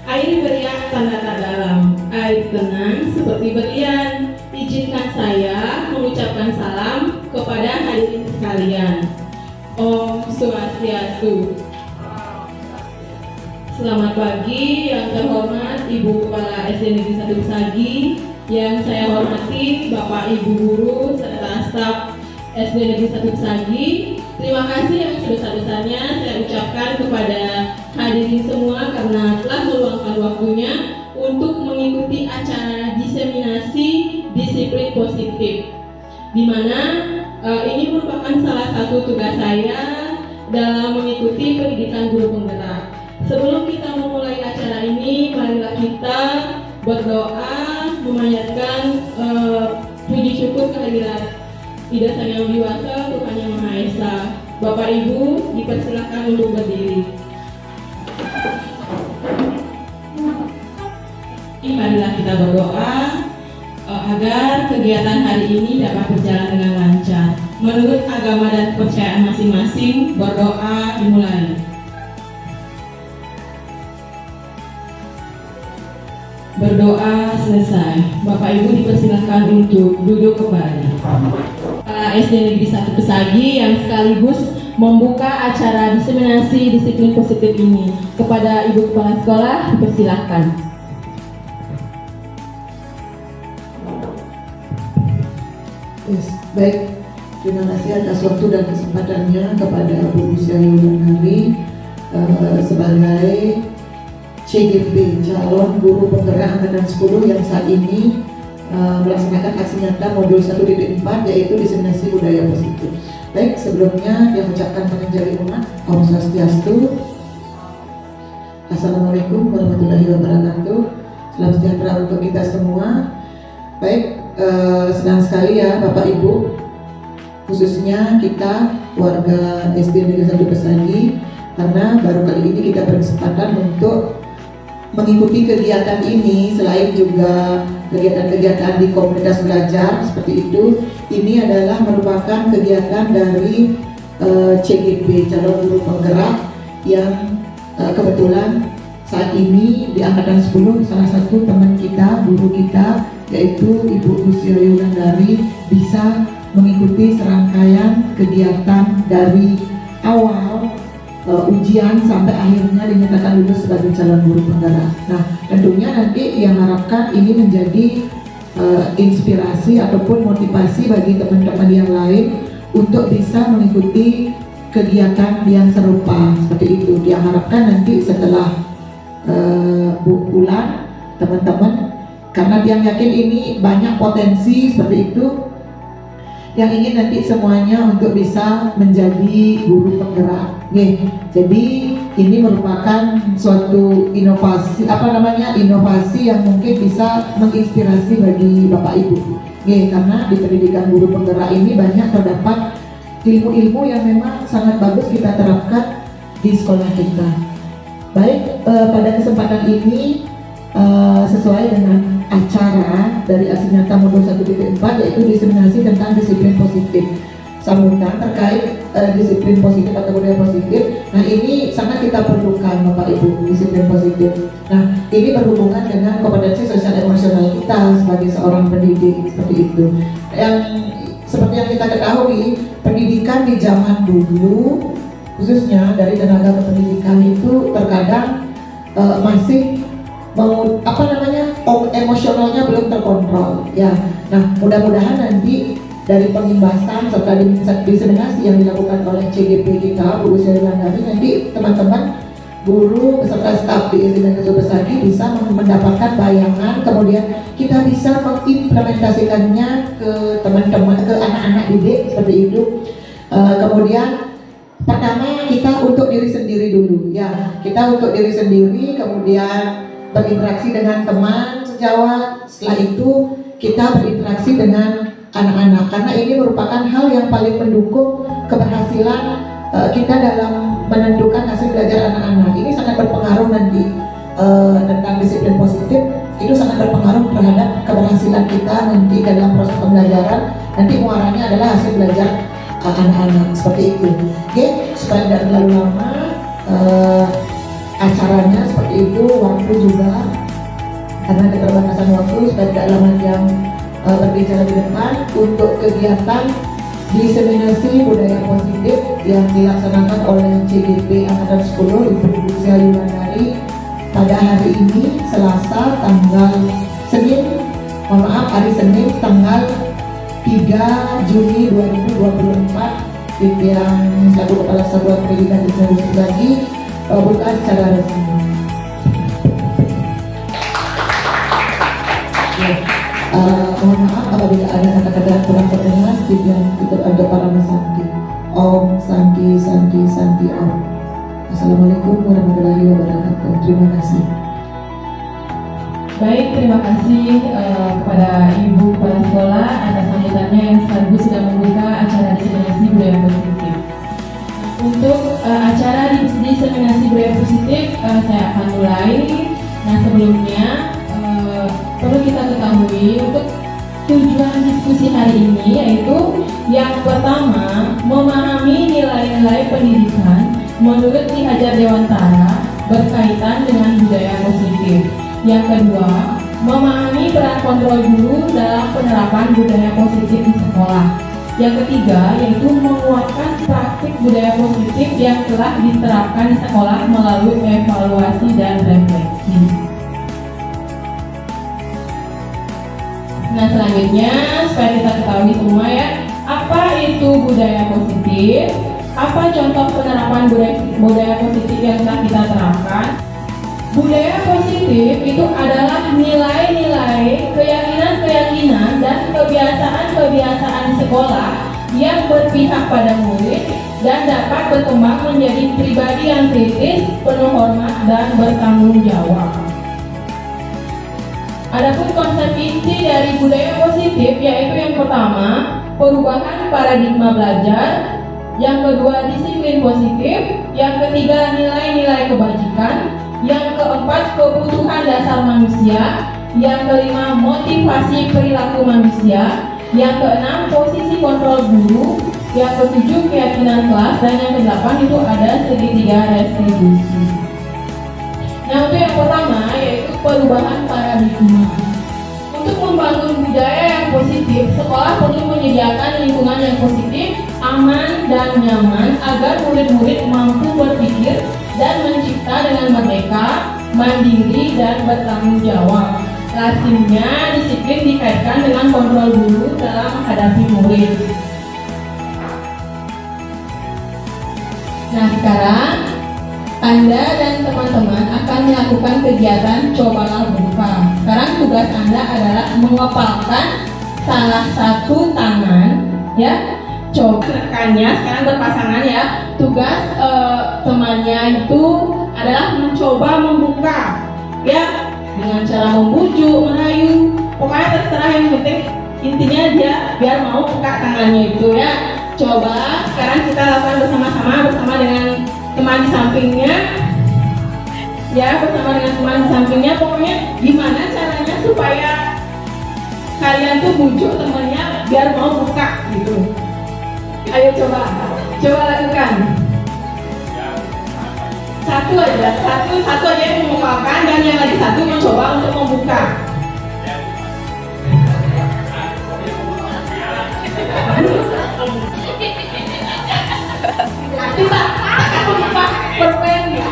Air beriak tanda tak dalam, air tenang seperti berlian. Izinkan saya mengucapkan salam kepada hadirin sekalian. Om Swastiastu. Selamat pagi yang terhormat Ibu Kepala SD Negeri 1 Besagi, yang saya hormati Bapak Ibu Guru serta staf SD Negeri 1 Besagi. Terima kasih yang sebesar-besarnya saya ucapkan kepada hadirin semua karena telah meluangkan waktunya untuk mengikuti acara diseminasi disiplin positif, di mana ini merupakan salah satu tugas saya dalam mengikuti pendidikan guru penggerak. Sebelum kita memulai acara ini, marilah kita berdoa memanjatkan puji syukur kehadirat Ida Sang Yang Wiwasa, Tuhan Yang Maha Esa. Bapak Ibu dipersilakan untuk berdiri. Marilah kita berdoa agar kegiatan hari ini dapat berjalan dengan lancar. Menurut agama dan kepercayaan masing-masing, berdoa dimulai. Berdoa selesai. Bapak Ibu dipersilakan untuk duduk kembali. Kepala SD Negeri 1 Besagi yang sekaligus membuka acara diseminasi disiplin positif ini. Kepada Ibu Kepala Sekolah dipersilakan. Yes, baik. Terima kasih atas waktu dan kesempatannya kepada Bu Lucia Yulandari sebagai CGP, calon guru penggerak angkatan 10 yang saat ini melaksanakan aksi nyata modul 1.4, yaitu diseminasi budaya positif. Baik, sebelumnya yang mengucapkan panjang umat, Om Swastiastu. Assalamualaikum warahmatullahi wabarakatuh. Salam sejahtera untuk kita semua. Baik, senang sekali ya Bapak Ibu, khususnya kita warga SD Negeri 1 Besagi, karena baru kali ini kita berkesempatan untuk mengikuti kegiatan ini. Selain juga kegiatan-kegiatan di komunitas belajar seperti itu, ini adalah merupakan kegiatan dari CGP, calon guru penggerak, yang kebetulan saat ini di angkatan 10 salah satu teman kita, guru kita, yaitu Ibu Lucia Yulandari, bisa mengikuti serangkaian kegiatan dari awal ujian sampai akhirnya dinyatakan lulus sebagai calon guru penggerak. Nah, tentunya nanti yang harapkan ini menjadi inspirasi ataupun motivasi bagi teman-teman yang lain untuk bisa mengikuti kegiatan yang serupa seperti itu. Yang harapkan nanti setelah bulan teman-teman, karena yang yakin ini banyak potensi seperti itu, yang ingin nanti semuanya untuk bisa menjadi guru penggerak. Jadi ini merupakan suatu inovasi, inovasi yang mungkin bisa menginspirasi bagi Bapak Ibu. Karena di pendidikan guru penggerak ini banyak terdapat ilmu-ilmu yang memang sangat bagus kita terapkan di sekolah kita. Baik, pada kesempatan ini sesuai dengan acara dari aksi nyata modul 1.4, yaitu diseminasi tentang disiplin positif, sambutan terkait disiplin positif atau budaya positif. Nah, ini sangat kita perlukan Bapak Ibu, disiplin positif. Nah, ini berhubungan dengan kompetensi sosial emosional kita sebagai seorang pendidik seperti itu. Yang seperti yang kita ketahui, pendidikan di zaman dulu, khususnya dari tenaga kependidikan itu terkadang masih emosionalnya belum terkontrol ya. Nah, mudah-mudahan nanti dari pengimbasan serta diseminasi yang dilakukan oleh CGP kita, Bu Lucia Yulandari, nanti teman-teman guru beserta staf di SD Negeri 1 Besagi bisa mendapatkan bayangan, kemudian kita bisa mengimplementasikannya ke teman-teman, ke anak-anak didik seperti itu. Kemudian pertama kita untuk diri sendiri dulu ya, kita untuk diri sendiri, kemudian berinteraksi dengan teman sejawat. Setelah itu kita berinteraksi dengan anak-anak, karena ini merupakan hal yang paling mendukung keberhasilan kita dalam menentukan hasil belajar anak-anak. Ini sangat berpengaruh nanti tentang disiplin positif, itu sangat berpengaruh terhadap keberhasilan kita nanti dalam proses pembelajaran. Nanti muaranya adalah hasil belajar anak-anak seperti itu. Oke, supaya tidak terlalu lama, acaranya seperti itu, waktu juga karena keterbatasan waktu supaya tidak lama yang berbicara di depan. Untuk kegiatan diseminasi budaya positif yang dilaksanakan oleh CGP Angkatan 10 Ibu Lucia Yulandari pada hari ini Selasa hari Senin tanggal 3 Juni 2024 yang selaku Kepala Satuan Pendidikan Distribusi Bagi buka secara resmi. Mohon maaf apabila ada kata-kata yang kurang terdengar. Tujuan untuk ada para Santi. Om Santi Santi Santi Om. Assalamualaikum warahmatullahi wabarakatuh. Terima kasih. Baik, terima kasih kepada Ibu Kepala Sekolah atas sambutannya yang sekaligus sudah membuka acara diseminasi budaya positif. Untuk acara diseminasi budaya positif saya akan mulai. Nah, sebelumnya perlu kita ketahui untuk tujuan diskusi hari ini yaitu yang pertama, memahami nilai-nilai pendidikan menurut Ki Hajar Dewantara berkaitan dengan budaya positif. Yang kedua, memahami peran kontrol guru dalam penerapan budaya positif di sekolah. Yang ketiga, yaitu menguatkan praktik budaya positif yang telah diterapkan di sekolah melalui evaluasi dan refleksi. Nah, selanjutnya supaya kita ketahui semua ya, apa itu budaya positif, apa contoh penerapan budaya positif yang telah kita terapkan. Budaya positif itu adalah nilai-nilai, keyakinan-keyakinan, dan kebiasaan-kebiasaan sekolah yang berpihak pada murid dan dapat berkembang menjadi pribadi yang kritis, penuh hormat, dan bertanggung jawab. Adapun konsep inti dari budaya positif yaitu yang pertama, perubahan paradigma belajar, yang kedua, disiplin positif, yang ketiga, nilai-nilai kebajikan, yang keempat, kebutuhan dasar manusia, yang kelima, motivasi perilaku manusia, yang keenam, posisi kontrol guru, yang ketujuh, keyakinan kelas, dan yang kedelapan itu ada segitiga restribusi. Nah, untuk yang pertama yaitu perubahan paradigma. Untuk membangun budaya yang positif, sekolah perlu menyediakan lingkungan yang positif, aman, dan nyaman agar murid-murid mampu berpikir dan mencipta dengan merdeka, mandiri, dan bertanggung jawab. Lazimnya disiplin dikaitkan dengan kontrol guru dalam menghadapi murid. Nah, sekarang Anda dan teman-teman akan melakukan kegiatan cobalah buka. Sekarang tugas Anda adalah mengepalkan salah satu tangan, ya. Coba rekannya sekarang berpasangan ya. Tugas temannya itu adalah mencoba membuka, ya, dengan cara membujuk, merayu, pokoknya terserah, yang penting intinya dia biar mau buka tangannya itu ya. Coba sekarang kita lakukan bersama dengan teman di sampingnya, ya, bersama dengan teman di sampingnya. Pokoknya gimana caranya supaya kalian tuh bujuk temannya biar mau buka gitu. Ayo coba lakukan. Satu aja yang membukakan dan yang lagi satu mencoba untuk membuka. Kita kasih buka perpen ya.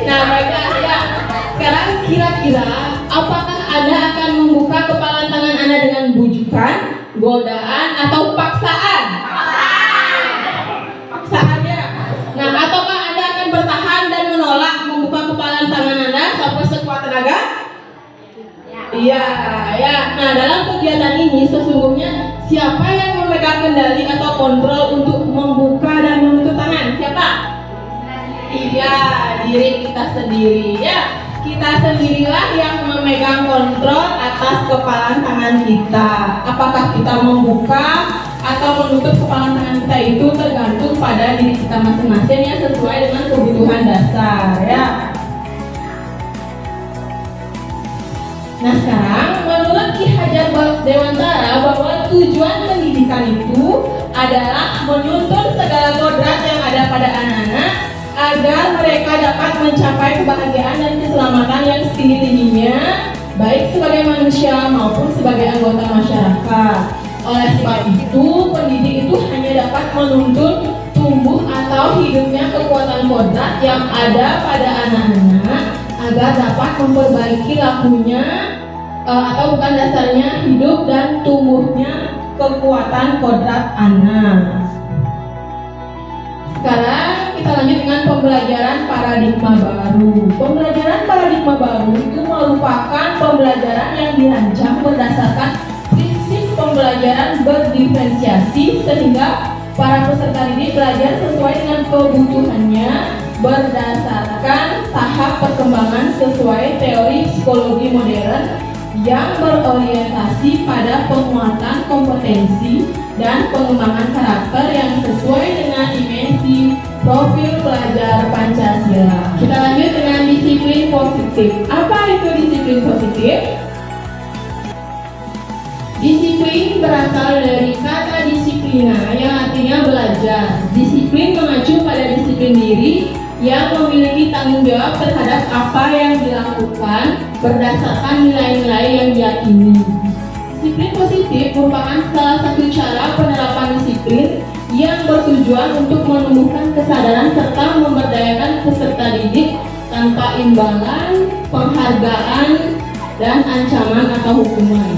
Nah, baiklah ya. Sekarang kira-kira apakah Anda akan membuka kepalan tangan Anda dengan bujukan, godaan, atau paksaan? Paksaan ya. Nah, ataukah Anda akan bertahan dan menolak membuka kepalan tangan Anda sampai sekuat tenaga? Iya, ya. Nah, dalam kegiatan ini sesungguhnya siapa yang memegang kendali atau kontrol untuk membuka dan menutup tangan? Siapa? Iya, diri kita sendiri ya. kita sendirilah yang memegang kontrol atas kepalan tangan kita. Apakah kita membuka atau menutup kepalan tangan kita itu tergantung pada diri kita masing-masing ya, sesuai dengan kebutuhan dasar ya. Nah sekarang menurut Ki Hajar Dewantara bahwa tujuan pendidikan itu adalah menuntun segala kodrat yang ada pada anak-anak agar mereka dapat mencapai kebahagiaan dan keselamatan yang setinggi-tingginya, baik sebagai manusia maupun sebagai anggota masyarakat. Oleh sebab itu, pendidik itu hanya dapat menuntun tumbuh atau hidupnya kekuatan kodrat yang ada pada anak-anak agar dapat memperbaiki lakunya atau bukan dasarnya hidup dan tumbuhnya kekuatan kodrat anak. Sekarang kita lanjut dengan pembelajaran paradigma baru. Pembelajaran paradigma baru itu merupakan pembelajaran yang dirancang berdasarkan prinsip pembelajaran berdiferensiasi sehingga para peserta didik belajar sesuai dengan kebutuhannya berdasarkan tahap perkembangan sesuai teori psikologi modern yang berorientasi pada penguatan kompetensi dan pengembangan karakter yang sesuai dengan dimensi profil pelajar Pancasila. Kita lanjut dengan disiplin positif. Apa itu disiplin positif? Disiplin berasal dari kata disiplina yang artinya belajar. Disiplin mengacu pada disiplin diri yang memiliki tanggung jawab terhadap apa yang dilakukan berdasarkan nilai-nilai yang diyakini. Disiplin positif merupakan salah satu cara penerapan disiplin yang bertujuan untuk menumbuhkan kesadaran serta memberdayakan peserta didik tanpa imbalan, penghargaan, dan ancaman atau hukuman.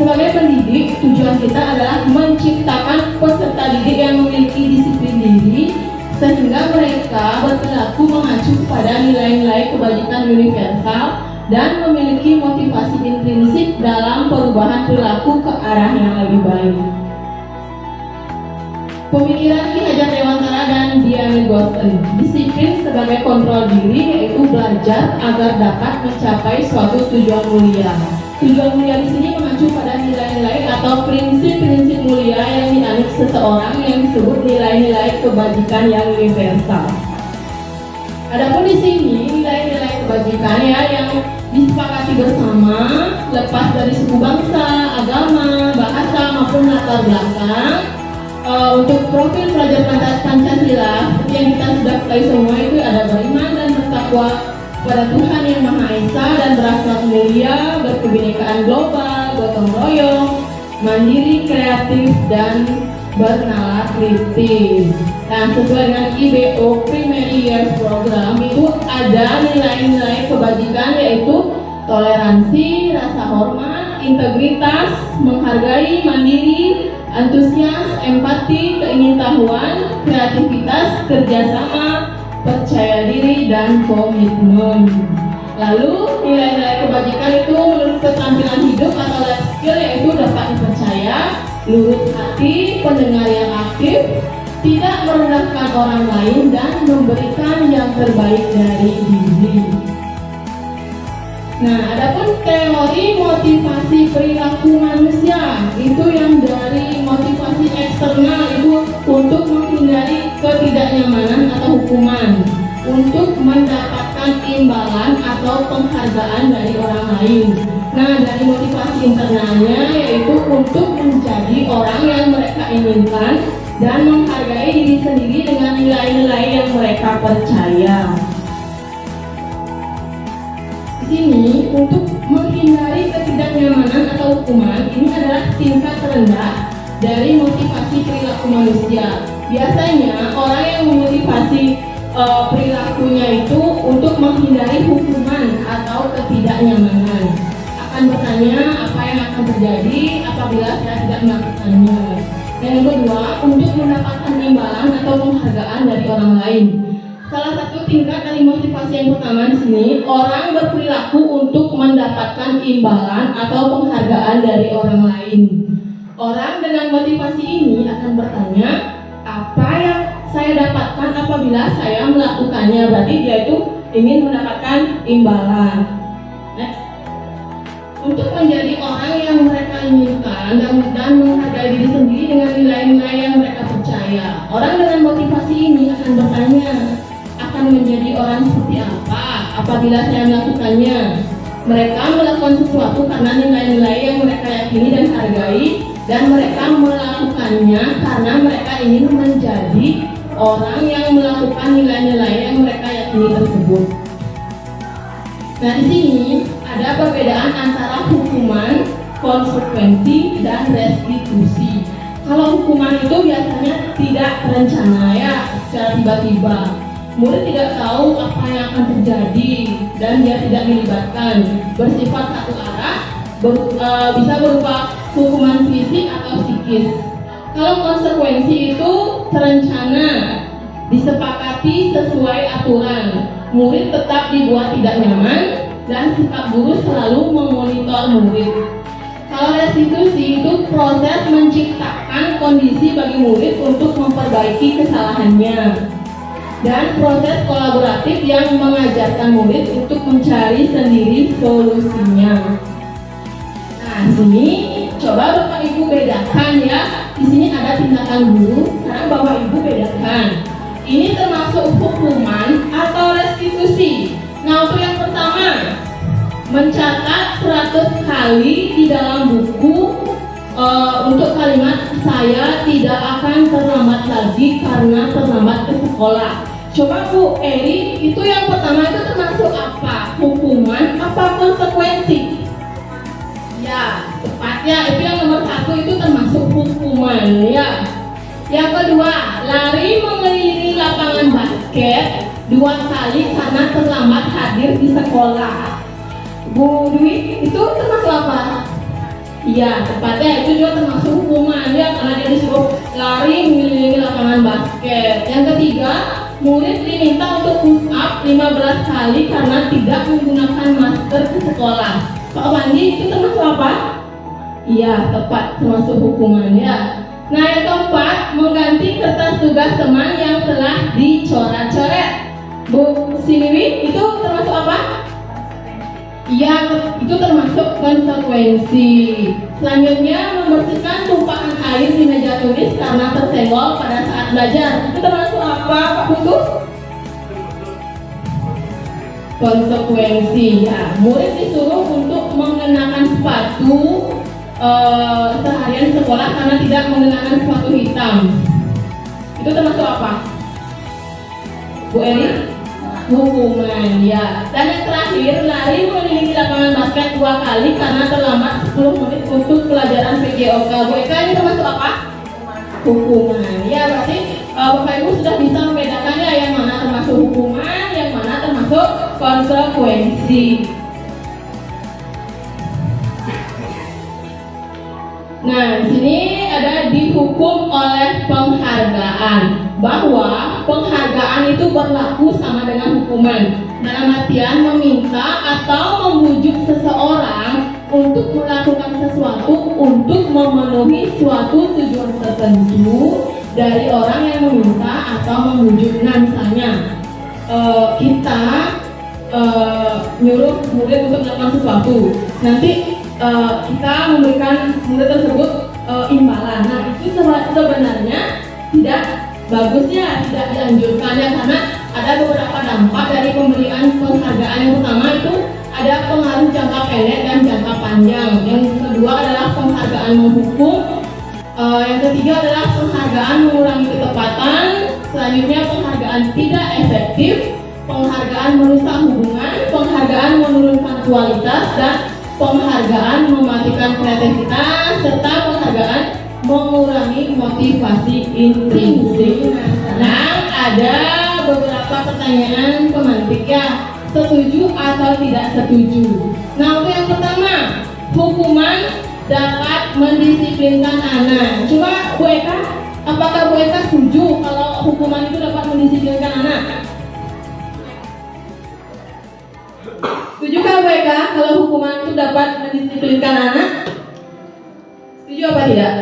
Sebagai pendidik, tujuan kita adalah menciptakan peserta didik yang memiliki disiplin diri sehingga mereka berperilaku mengacu pada nilai-nilai kebajikan universal dan memiliki motivasi intrinsik dalam perubahan perilaku ke arah yang lebih baik. Pemikiran Ki Hajar Dewantara dan Diane Gossen. Disiplin sebagai kontrol diri yaitu belajar agar dapat mencapai suatu tujuan mulia. Tujuan mulia di sini mengacu pada nilai-nilai atau prinsip-prinsip mulia yang dianut seseorang yang disebut nilai-nilai kebajikan yang universal. Adapun di sini nilai-nilai kebajikan ya yang disepakati bersama lepas dari suku bangsa, agama, bahasa maupun latar belakang. Untuk profil pelajar Pancasila seperti yang kita sudah ketahui semua itu ada beriman dan bertakwa kepada Tuhan Yang Maha Esa dan berakhlak mulia, berkebinekaan global, gotong royong, mandiri, kreatif, dan bernalar kritis. Dan sesuai dengan IBO Primary Years Program itu ada nilai-nilai kebajikan yaitu toleransi, rasa hormat, integritas, menghargai, mandiri, antusias, empati, keingintahuan, kreativitas, kerjasama, percaya diri, dan komitmen. Lalu nilai-nilai kebajikan itu menurut keterampilan hidup atau life skill yaitu dapat dipercaya, lurus hati, pendengar yang aktif, tidak merendahkan orang lain, dan memberikan yang terbaik dari diri. Nah, adapun teori motivasi perilaku manusia itu yang dari motivasi eksternal itu untuk menghindari ketidaknyamanan atau hukuman, untuk mendapatkan imbalan atau penghargaan dari orang lain. Nah, dari motivasi internalnya yaitu untuk menjadi orang yang mereka inginkan dan menghargai diri sendiri dengan nilai-nilai yang mereka percaya. Di sini untuk menghindari ketidaknyamanan atau hukuman ini adalah tingkat rendah dari motivasi perilaku manusia. Biasanya orang yang memotivasi perilakunya itu untuk menghindari hukuman atau ketidaknyamanan. Akan bertanya apa yang akan terjadi apabila saya tidak melakukannya. Yang kedua, untuk mendapatkan imbalan atau penghargaan dari orang lain. Salah satu tingkat dari motivasi yang pertama di sini, orang berperilaku untuk mendapatkan imbalan atau penghargaan dari orang lain. Orang dengan motivasi ini akan bertanya, apa yang saya dapatkan apabila saya melakukannya? Berarti dia itu ingin mendapatkan imbalan. Next. Untuk menjadi orang yang mereka inginkan dan menghargai diri sendiri dengan nilai-nilai yang mereka percaya. Orang dengan motivasi ini akan bertanya, akan menjadi orang seperti apa apabila saya melakukannya. Mereka melakukan sesuatu karena nilai-nilai yang mereka yakini dan hargai, dan mereka melakukannya karena mereka ingin menjadi orang yang melakukan nilai-nilai yang mereka yakini tersebut. Nah, di sini ada perbedaan antara hukuman, konsekuensi, dan restitusi. Kalau hukuman itu biasanya tidak terencana ya, secara tiba-tiba. Murid tidak tahu apa yang akan terjadi dan dia tidak dilibatkan. Bersifat satu arah, bisa berupa hukuman fisik atau psikis. Kalau konsekuensi itu terencana, disepakati sesuai aturan. Murid tetap dibuat tidak nyaman dan sikap guru selalu memonitor murid. Kalau restitusi itu proses menciptakan kondisi bagi murid untuk memperbaiki kesalahannya, dan proses kolaboratif yang mengajarkan murid untuk mencari sendiri solusinya. Nah, di sini coba Bapak Ibu bedakan ya. Di sini ada tindakan guru, sekarang Bapak Ibu bedakan. Ini termasuk hukuman atau restitusi. Nah, untuk yang pertama, mencatat 100 kali di dalam buku untuk kalimat saya tidak akan terlambat lagi karena terlambat ke sekolah. Coba Bu Eri, itu yang pertama itu termasuk apa? Hukuman apa konsekuensi? Ya, tepatnya itu yang nomor 1 itu termasuk hukuman ya. Yang kedua, lari mengelilingi lapangan basket 2 kali karena terlambat hadir di sekolah. Bu Dwi, itu termasuk apa? Iya, tepatnya itu juga termasuk hukuman ya, karena dia disuruh lari mengelilingi lapangan basket. Yang ketiga, murid diminta untuk push up 15 kali karena tidak menggunakan masker ke sekolah. Pak Wandi, itu termasuk apa? Iya, tepat, termasuk hukuman ya. Nah, yang keempat, mengganti kertas tugas teman yang telah dicoret-coret. Bu Siniwi, itu termasuk apa? Iya, itu termasuk konsekuensi. Selanjutnya, membersihkan tumpahan air di meja tulis karena tersenggol pada saat belajar. Itu termasuk apa, Pak Putu? Konsekuensi ya. Murid disuruh untuk mengenakan sepatu seharian sekolah karena tidak mengenakan sepatu hitam. Itu termasuk apa? Bu Eri? Hukuman ya. Dan yang terakhir, lari mengelilingi lapangan basket 2 kali karena terlambat 10 menit untuk pelajaran PJOK. Bu Eka, ini termasuk apa? Hukuman ya. Berarti Bapak Ibu sudah bisa membedakan ya, yang mana termasuk hukuman, yang mana termasuk konsekuensi. Nah, di sini ada dihukum oleh penghargaan. Bahwa penghargaan itu berlaku sama dengan hukuman. Dalam artian meminta atau membujuk seseorang untuk melakukan sesuatu untuk memenuhi suatu tujuan tertentu dari orang yang meminta atau membujuk. Nah, misalnya kita nyuruh murid untuk melakukan sesuatu. Nanti kita memberikan murid tersebut imbalan. Nah, itu sebenarnya tidak bagusnya, tidak dianjurkannya, karena ada beberapa dampak dari pemberian penghargaan. Yang pertama itu ada pengaruh jangka pendek dan jangka panjang. Yang kedua adalah penghargaan menghukum. Yang ketiga adalah penghargaan mengurangi ketepatan. Selanjutnya penghargaan tidak efektif, penghargaan merusak hubungan, penghargaan menurunkan kualitas, dan penghargaan mematikan kreativitas, serta penghargaan mengurangi motivasi intrinsik. Nah, ada beberapa pertanyaan pemantik ya, setuju atau tidak setuju. Nah, untuk yang pertama, hukuman dapat mendisiplinkan anak. Coba Bu Eka, apakah Bu Eka setuju kalau hukuman itu dapat mendisiplinkan anak? Setujukah Bu Eka kalau hukuman itu dapat mendisiplinkan anak? Setuju apa tidak?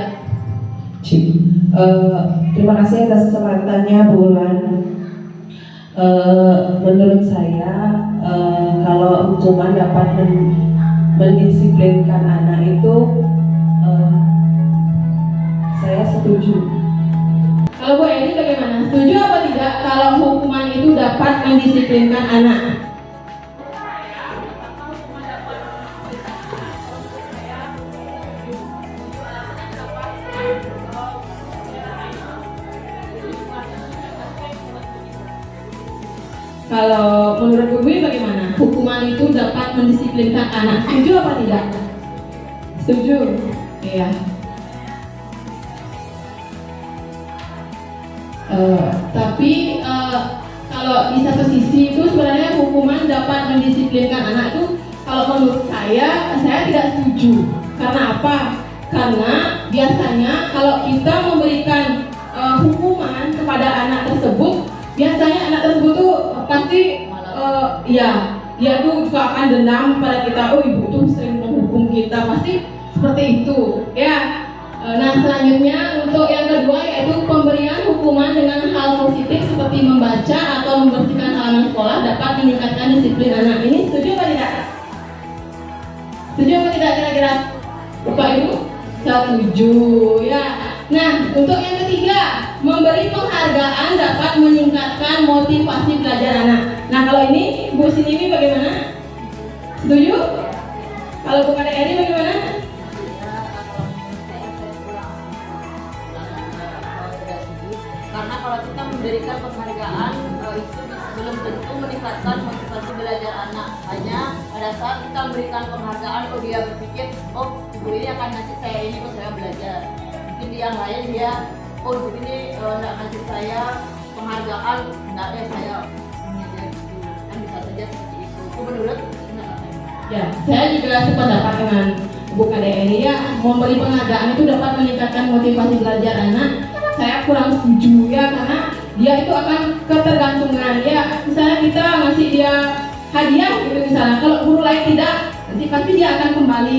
Terima kasih atas kesempatannya Bu Ulan. Menurut saya kalau hukuman dapat mendisiplinkan anak itu saya setuju. Kalau Bu Eni bagaimana? Setuju apa tidak kalau hukuman itu dapat mendisiplinkan anak? Kalau menurut Bu Dwi bagaimana? Hukuman itu dapat mendisiplinkan anak. Setuju apa tidak? Setuju. Iya. Tapi kalau di satu sisi itu sebenarnya hukuman dapat mendisiplinkan anak itu kalau menurut saya tidak setuju. Karena apa? Karena biasanya kalau kita memberikan hukuman kepada anak tersebut, biasanya anak tersebut tuh pasti dia tuh juga akan dendam pada kita. Oh, ibu tuh sering menghukum kita, pasti seperti itu ya. Nah, selanjutnya untuk yang kedua yaitu pemberian hukuman dengan hal positif seperti membaca atau membersihkan halaman sekolah dapat meningkatkan disiplin anak. Ini setuju apa tidak? Setuju apa tidak kira-kira? Bapak Ibu? Setuju ya. Nah, untuk yang ketiga, memberi penghargaan dapat meningkatkan motivasi belajar anak. Nah, kalau ini Bu Siniwi bagaimana? Setuju? Kalau Bu Kade Eri bagaimana? Karena kalau kita memberikan penghargaan itu belum tentu meningkatkan motivasi belajar anak. Hanya pada saat kita memberikan penghargaan, dia berpikir, oh ibu ini akan ngasih saya ini untuk saya belajar. Mungkin di yang lain dia, oh ibu ini nggak ngasih saya penghargaan, nggak ada saya mengajar gitu. Kan bisa saja seperti itu. Itu menurut Ya, saya juga sependapat dengan Bu Kade Eri ya, memberi penghargaan itu dapat meningkatkan motivasi belajar anak. Saya kurang setuju ya, karena dia itu akan ketergantungan ya. Misalnya kita ngasih dia hadiah gitu misalnya, kalau guru lain tidak, nanti pasti dia akan kembali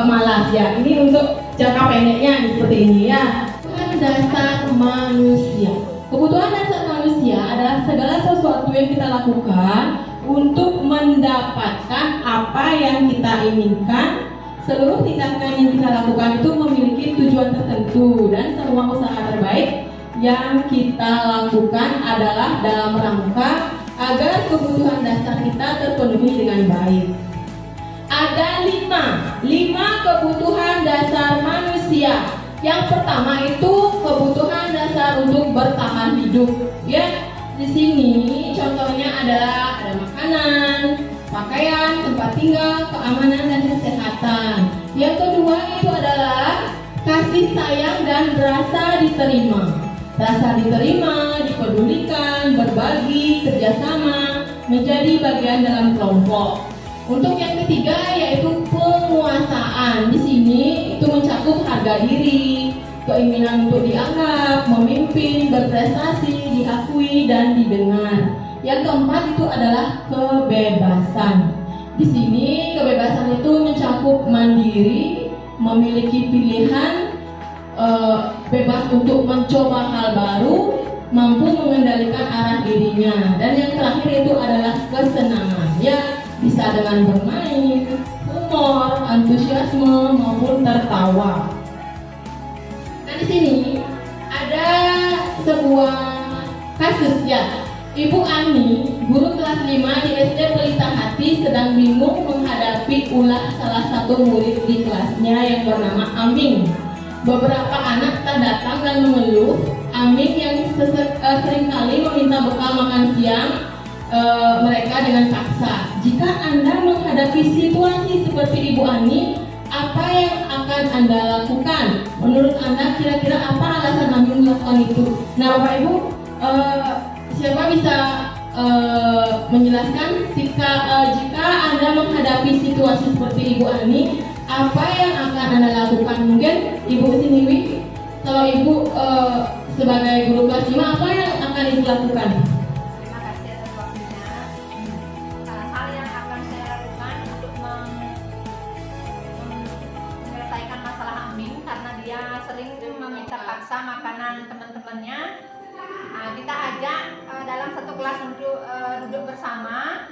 malas ya. Ini untuk jangka pendeknya seperti ini ya. Kebutuhan dasar manusia. Kebutuhan dasar manusia adalah segala sesuatu yang kita lakukan untuk mendapatkan apa yang kita inginkan. Seluruh tindakan yang kita lakukan itu memiliki tujuan tertentu dan semua usaha terbaik yang kita lakukan adalah dalam rangka agar kebutuhan dasar kita terpenuhi dengan baik. Ada lima kebutuhan dasar manusia. Yang pertama itu kebutuhan dasar untuk bertahan hidup. Ya, di sini contohnya adalah ada makanan, pakaian, tempat tinggal, keamanan dan kesehatan. Yang kedua itu adalah kasih sayang dan rasa diterima. Rasa diterima, dipedulikan, berbagi, kerjasama, menjadi bagian dalam kelompok. Untuk yang ketiga yaitu penguasaan. Di sini itu mencakup harga diri, keinginan untuk dianggap, memimpin, berprestasi, diakui dan didengar. Yang keempat itu adalah kebebasan. Di sini kebebasan itu mencakup mandiri, memiliki pilihan, bebas untuk mencoba hal baru, mampu mengendalikan arah dirinya. Dan yang terakhir itu adalah kesenangan. Ya, bisa dengan bermain, humor, antusiasme maupun tertawa. Nah, di sini ada sebuah kasus ya. Ibu Ani, guru kelas 5 di SD Pelita Hati sedang bingung menghadapi ulah salah satu murid di kelasnya yang bernama Aming. Beberapa anak tak datang dan mengeluh. Aming yang seringkali meminta bekal makan siang mereka dengan paksa. Jika Anda menghadapi situasi seperti Ibu Ani, apa yang akan Anda lakukan? Menurut Anda kira-kira apa alasan Aming melakukan itu? Nah, Bapak Ibu, siapa bisa menjelaskan jika Anda menghadapi situasi seperti Ibu Ani, apa yang akan Anda lakukan? Mungkin Ibu Siniwi, kalau Ibu sebagai guru kelas 5, apa yang akan Ibu lakukan? Terima kasih atas waktunya. Hal yang akan saya lakukan untuk menyelesaikan masalah Aming karena dia sering meminta paksa makanan teman-temannya. Kita ajak dalam satu kelas untuk duduk bersama,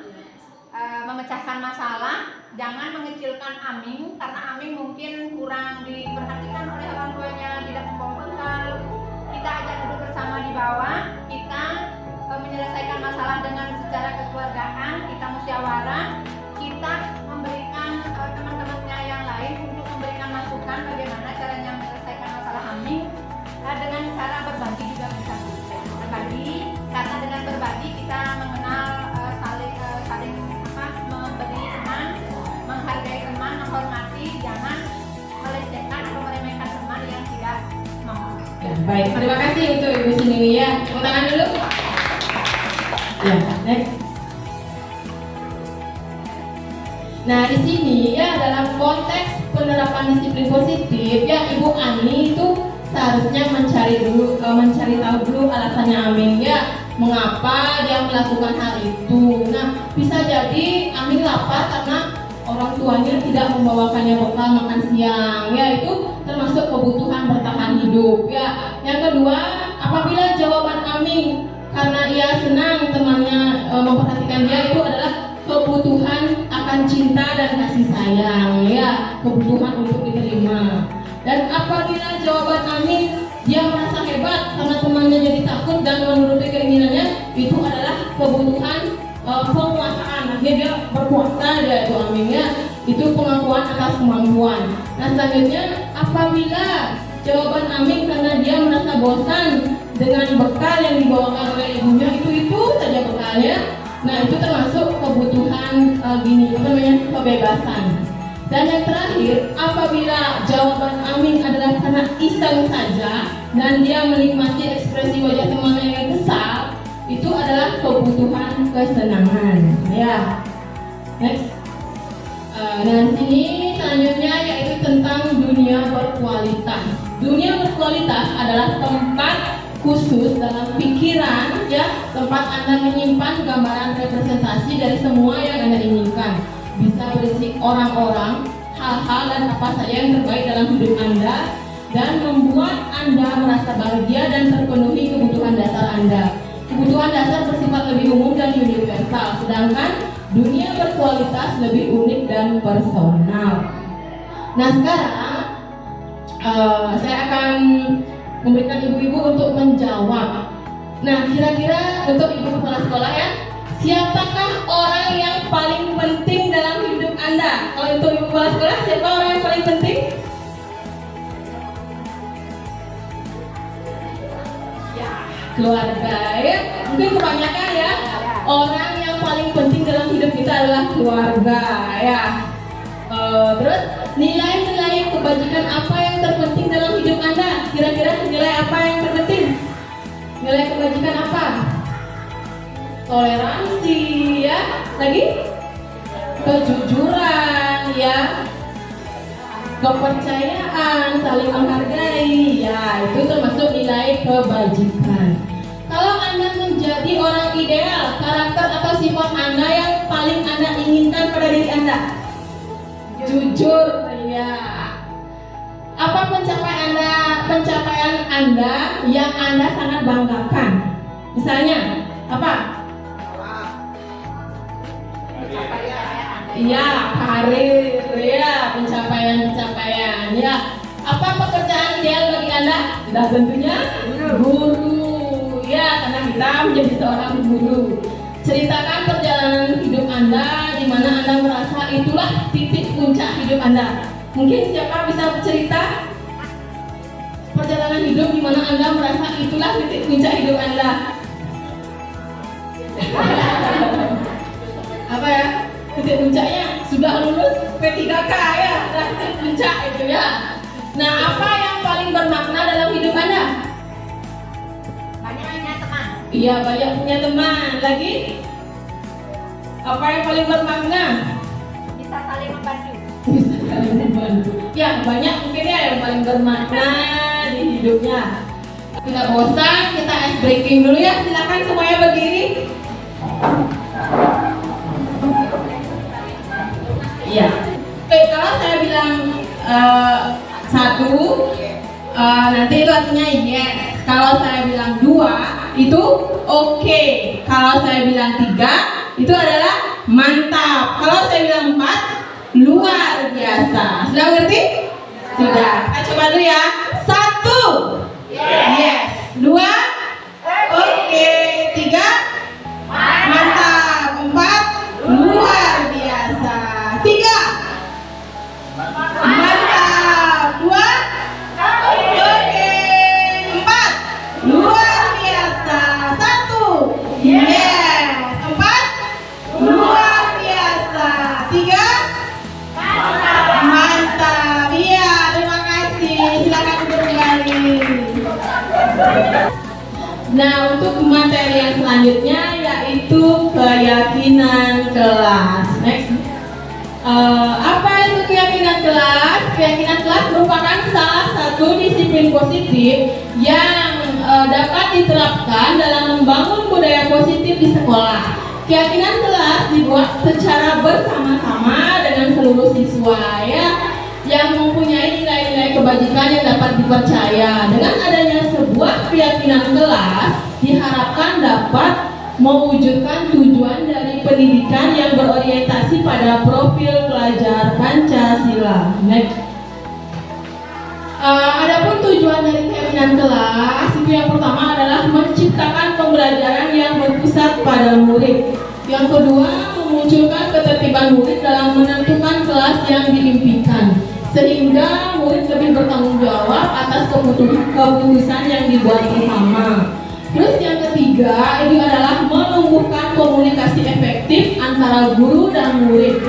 memecahkan masalah. Jangan mengecilkan Aming, karena Aming mungkin kurang diperhatikan oleh orang tuanya, tidak membawa bekal. Kita ajak duduk bersama di bawah, kita menyelesaikan masalah dengan secara kekeluargaan, kita musyawarah, kita memberikan teman-temannya yang lain untuk memberikan masukan bagaimana caranya menyelesaikan masalah Aming, dengan cara berbagi juga bisa. Berbagi, karena dengan berbagi kita mengenal saling memberi teman, menghargai teman, menghormati, jangan melecehkan atau meremehkan teman yang tidak mampu. Ya, baik, terima kasih untuk Ibu Siniwi ya. Tepuk tangan dulu. Ya, next. Nah, di sini ya dalam konteks penerapan disiplin positif ya Ibu Ani itu seharusnya mencari tahu dulu alasannya Aming ya, mengapa dia melakukan hal itu. Nah, bisa jadi Aming lapar karena orang tuanya tidak membawakannya bekal makan siang ya, itu termasuk kebutuhan bertahan hidup ya. Yang kedua, apabila jawaban Aming karena ia senang temannya memperhatikan dia, itu adalah kebutuhan akan cinta dan kasih sayang ya, kebutuhan untuk diterima. Dan apabila jawaban Aming dia merasa hebat karena temannya jadi takut dan menuruti keinginannya, itu adalah kebutuhan penguasaan. Akhirnya dia berkuasa, dia itu Aming ya, itu pengakuan atas kemampuan. Nah, selanjutnya apabila jawaban Aming karena dia merasa bosan dengan bekal yang dibawakan oleh ibunya, itu saja bekalnya. Nah, itu termasuk kebutuhan kebebasan. Dan yang terakhir, apabila jawaban Aming adalah karena iseng saja dan dia menikmati ekspresi wajah temannya yang kesal, itu adalah kebutuhan kesenangan ya. Next. Dan sini selanjutnya yaitu tentang dunia berkualitas. Dunia berkualitas adalah tempat khusus dalam pikiran ya, tempat Anda menyimpan gambaran representasi dari semua yang Anda inginkan. Bisa berisi orang-orang, hal-hal dan apa saja yang terbaik dalam hidup Anda, dan membuat Anda merasa bahagia dan terpenuhi kebutuhan dasar Anda. Kebutuhan dasar bersifat lebih umum dan universal, sedangkan dunia berkualitas lebih unik dan personal. Nah, sekarang saya akan memberikan ibu-ibu untuk menjawab. Nah, kira-kira untuk ibu kepala sekolah ya, siapakah orang yang paling penting dalam hidup Anda? Kalau untuk ibu kepala sekolah, siapa orang yang paling penting? Ya, keluarga ya. Mungkin kebanyakan ya, orang yang paling penting dalam hidup kita adalah keluarga ya. Terus nilai-nilai kebajikan apa yang terpenting dalam hidup Anda? Kira-kira nilai apa yang terpenting? Nilai kebajikan apa? Toleransi ya, lagi kejujuran ya, kepercayaan, saling menghargai ya, itu termasuk nilai kebajikan. Kalau Anda menjadi orang ideal, karakter atau sifat Anda yang paling Anda inginkan pada diri Anda? Jujur ya. Apa pencapaian Anda yang Anda sangat banggakan? Misalnya apa? Ya, karir, ya, pencapaian ya. Apa pekerjaan ideal bagi Anda? Sudah tentunya guru, ya, karena kita menjadi seorang guru. Ceritakan perjalanan hidup Anda di mana Anda merasa itulah titik puncak hidup Anda. Mungkin siapa bisa bercerita perjalanan hidup di mana Anda merasa itulah titik puncak hidup Anda? Apa ya? Titik puncaknya sudah lulus P3K ya, sudah titik puncak itu ya. Nah, apa yang paling bermakna dalam hidup Anda? Banyak punya teman. Iya, banyak punya teman. Lagi? Apa yang paling bermakna? Bisa saling membantu. Bisa saling membantu. Ya, banyak mungkin ya yang paling bermakna di hidupnya. Tidak bosan, kita ice breaking dulu ya. Silakan semuanya berdiri. Iya. Oke, kalau saya bilang 1, nanti itu artinya yes. Kalau saya bilang 2 itu oke. Kalau saya bilang 3 itu adalah mantap. Kalau saya bilang 4 luar biasa. Sudah ngerti? Sudah. Kita coba dulu ya. 1 yes. 2 oke. 3 mantap. 4 luar biasa. 3 mantap. 2 oke. 4 luar biasa. 1 yes. 4 luar biasa. 3 mantap. Iya, terima kasih. Silakan duduk kembali. Nah, untuk materi yang selanjutnya yaitu keyakinan kelas. Next. Apa itu keyakinan kelas? Keyakinan kelas merupakan salah satu disiplin positif yang dapat diterapkan dalam membangun budaya positif di sekolah. Keyakinan kelas dibuat secara bersama-sama dengan seluruh siswa ya, yang mempunyai nilai-nilai kebajikan yang dapat dipercaya. Dengan adanya sebuah keyakinan kelas diharapkan dapat mewujudkan tujuan dari pendidikan yang berorientasi pada profil pelajar Pancasila. Next. Adapun tujuan dari keyakinan kelas itu yang pertama adalah menciptakan pembelajaran yang berpusat pada murid. Yang kedua, memunculkan ketertiban murid dalam menentukan kelas yang diimpikan, sehingga murid lebih bertanggung jawab atas keputusan yang dibuat bersama. Terus yang ketiga itu adalah menumbuhkan komunikasi efektif antara guru dan murid.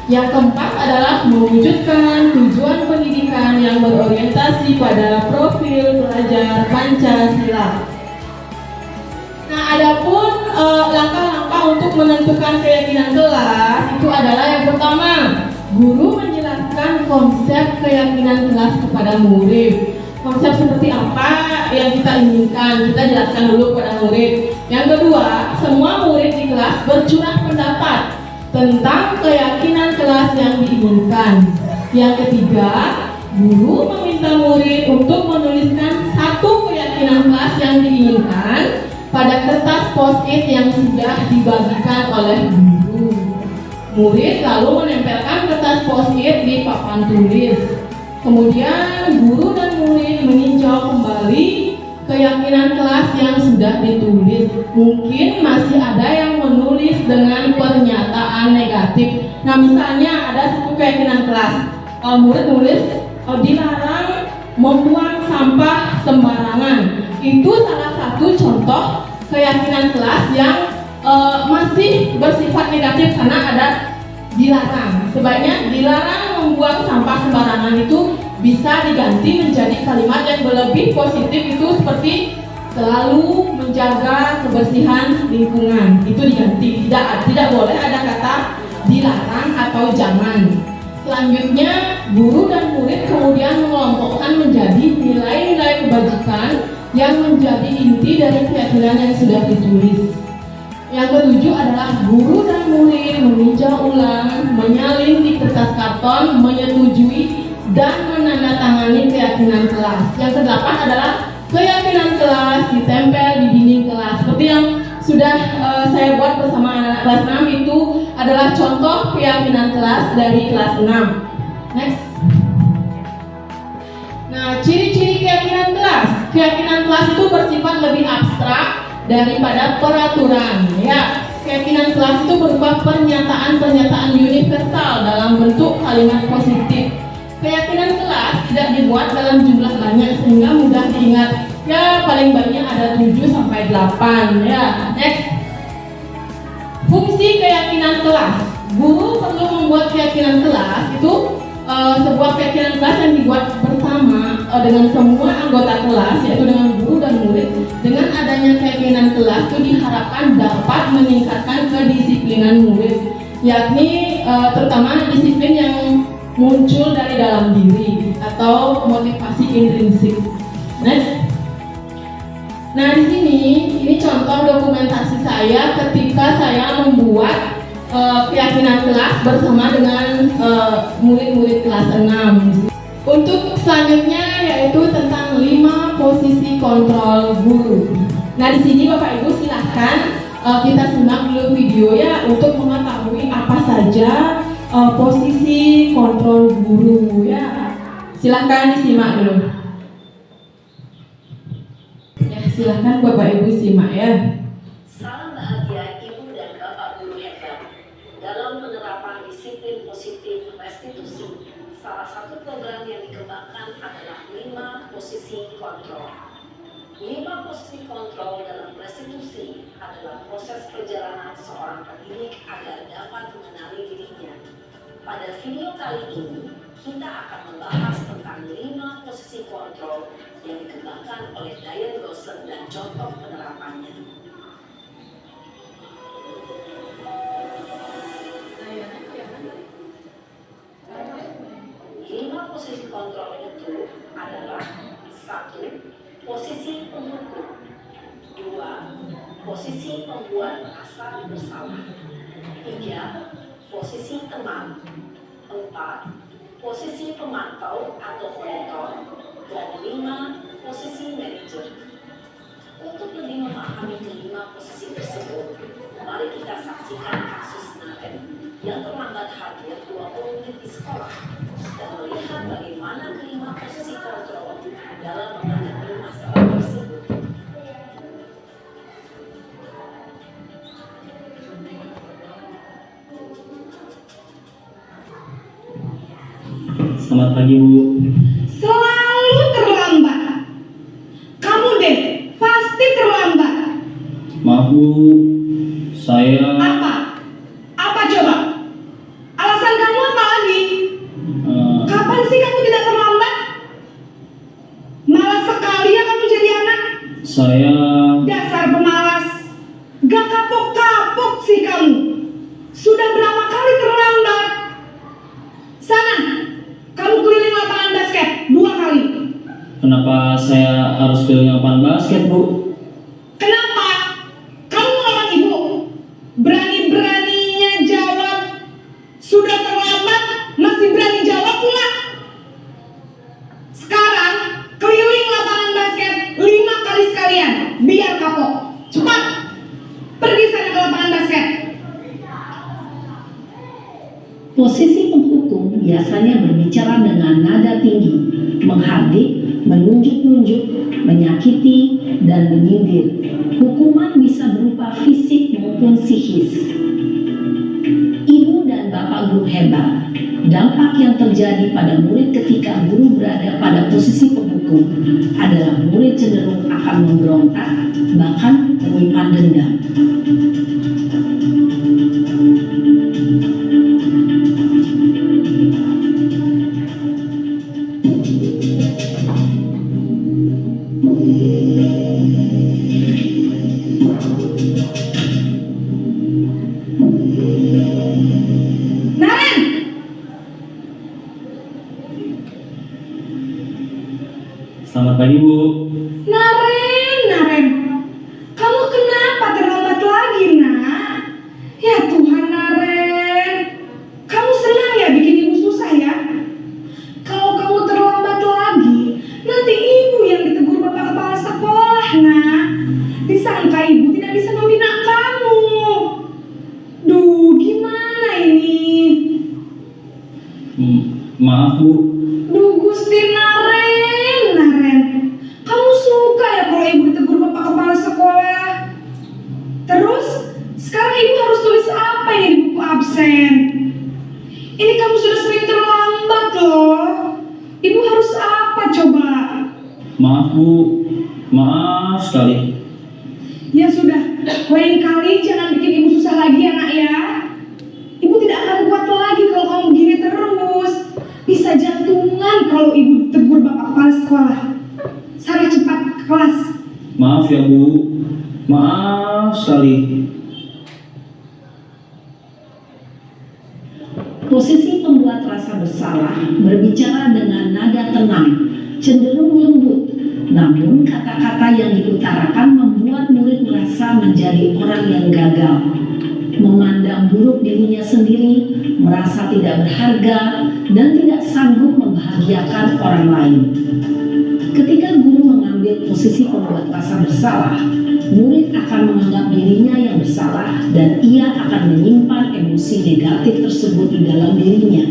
Yang keempat adalah mewujudkan tujuan pendidikan yang berorientasi pada profil pelajar Pancasila. Nah, adapun langkah-langkah untuk menentukan keyakinan kelas itu adalah yang pertama, guru menjelaskan konsep keyakinan kelas kepada murid. Konsep seperti apa yang kita inginkan, kita jelaskan dulu kepada murid. Yang kedua, semua murid di kelas bercurah pendapat tentang keyakinan kelas yang diinginkan. Yang ketiga, guru meminta murid untuk menuliskan satu keyakinan kelas yang diinginkan pada kertas post-it yang sudah dibagikan oleh guru. Murid lalu menempelkan kertas post-it di papan tulis. Kemudian guru dan murid meninjau kembali keyakinan kelas yang sudah ditulis. Mungkin masih ada yang menulis dengan pernyataan negatif. Nah, misalnya ada satu keyakinan kelas, murid nulis dilarang membuang sampah sembarangan. Itu salah satu contoh keyakinan kelas yang masih bersifat negatif karena ada dilarang. Sebaiknya dilarang membuang sampah sembarangan itu bisa diganti menjadi kalimat yang lebih positif, itu seperti selalu menjaga kebersihan lingkungan. Itu diganti, tidak boleh ada kata dilarang atau jangan. Selanjutnya, guru dan murid kemudian mengelompokkan menjadi nilai-nilai kebajikan yang menjadi inti dari keyakinan yang sudah ditulis. Yang ketujuh adalah guru dan murid meninjau ulang, menyalin di kertas karton, menyetujui dan menandatangani keyakinan kelas. Yang kedelapan adalah keyakinan kelas ditempel di dinding kelas. Seperti yang sudah saya buat bersama anak kelas 6, itu adalah contoh keyakinan kelas dari kelas 6. Next. Nah, ciri-ciri keyakinan kelas. Keyakinan kelas itu bersifat lebih abstrak daripada peraturan. Ya, keyakinan kelas itu berupa pernyataan-pernyataan universal dalam bentuk kalimat positif. Keyakinan kelas tidak dibuat dalam jumlah banyak sehingga mudah diingat. Ya, paling banyak ada 7 sampai 8. Ya, next. Fungsi keyakinan kelas. Guru perlu membuat keyakinan kelas itu sebuah keyakinan kelas yang dibuat bersama dengan semua anggota kelas, yaitu dengan guru dan murid. Dengan adanya keyakinan kelas itu diharapkan dapat meningkatkan kedisiplinan murid, yakni terutama disiplin yang muncul dari dalam diri atau motivasi intrinsik. Next. Nah, di sini ini contoh dokumentasi saya ketika saya membuat keyakinan kelas bersama dengan murid-murid kelas 6. Untuk selanjutnya yaitu tentang 5 posisi kontrol guru. Nah, di sini Bapak Ibu silahkan kita simak dulu video ya untuk mengetahui apa saja posisi kontrol guru ya. Silahkan disimak dulu. Ya, silahkan Bapak Ibu simak ya. Salam bahagia Ibu dan Bapak guru hebat. Dalam penerapan disiplin positif restitusi, salah satu program yang dikembangkan adalah 5 posisi kontrol. 5 posisi kontrol dalam restitusi adalah proses perjalanan seorang pendidik agar dapat mengenali dirinya. Pada video kali ini, kita akan membahas tentang 5 posisi kontrol yang dikembangkan oleh Diane Gosset dan contoh penerapannya. Posisi kontrol itu adalah 1. Posisi penghukum, 2. Posisi pembuat merasa bersalah, 3. Posisi teman, 4. Posisi pemantau atau monitor, dan 5. Posisi manajer. Untuk lebih memahami kelima posisi tersebut, mari kita saksikan kasus Naren yang terlambat hadir 20 menit di sekolah dan melihat bagaimana kelima posisi kontrol dalam menghadapi masalah tersebut. Selamat pagi, Bu. Selalu terlambat. Kamu deh, pasti terlambat. Maaf, Bu. Saya... Apa? Apa coba? Alasan kamu apa lagi? Kapan sih kamu tidak terlambat? Malas sekali ya kamu jadi anak. Saya... Dasar pemalas. Gak kapok-kapok sih kamu. Sudah berapa kali terlambat? Sana, kamu keliling lapangan basket 2 kali. Kenapa saya harus keliling lapangan basket, Bu? Kenapa? Kamu melawan ibu. Berani-beraninya jawab. Sudah terlambat, masih berani jawab pula. Sekarang, keliling lapangan basket 5 kali sekalian. Biar kapok. Cepat. Pergi sana ke lapangan basket. Posisi penghukum biasanya berbicara dengan nada tinggi, menghardik, menunjuk-nunjuk, menyakiti, dan menyindir. Hukuman bisa berupa fisik maupun psikis. Ibu dan Bapak guru hebat, dampak yang terjadi pada murid ketika guru berada pada posisi penghukum adalah murid cenderung akan memberontak, bahkan menyimpan dendam. Naren! Selamat pagi, Bu. Naren. Kamu kenapa terlambat lagi, nak? Ya Tuhan, Naren. Kamu senang ya bikin ibu susah ya? Kalau kamu terlambat lagi, nanti ibu yang ditegur bapak kepala sekolah, nak. Disangka ibu tidak bisa membina kamu. Duh, gimana ini? Maaf, Bu. Duh, Gusti Naren. Kamu suka ya kalau ibu ditegur bapak kepala sekolah? Terus, sekarang ibu harus tulis apa ini di buku absen? Ini kamu sudah sering terlambat loh. Ibu harus apa coba? Maaf, Bu. Maaf sekali. Ya sudah, lain kali jangan bikin ibu susah lagi ya nak ya. Ibu tidak akan kuat lagi kalau kamu begini terus. Bisa jantungan kalau ibu tegur bapak kepala sekolah. Sana cepat ke kelas. Maaf ya, Bu. Maaf sekali. Posisi pembuat rasa bersalah berbicara dengan nada tenang, cenderung lembut. Namun kata-kata yang diutarakan membuat murid merasa menjadi orang yang gagal, memandang memandang buruk dirinya sendiri, merasa tidak berharga, dan tidak sanggup membahagiakan orang lain. Ketika guru mengambil posisi pembuat rasa bersalah, murid akan menganggap dirinya yang bersalah dan ia akan menyimpan emosi negatif tersebut di dalam dirinya.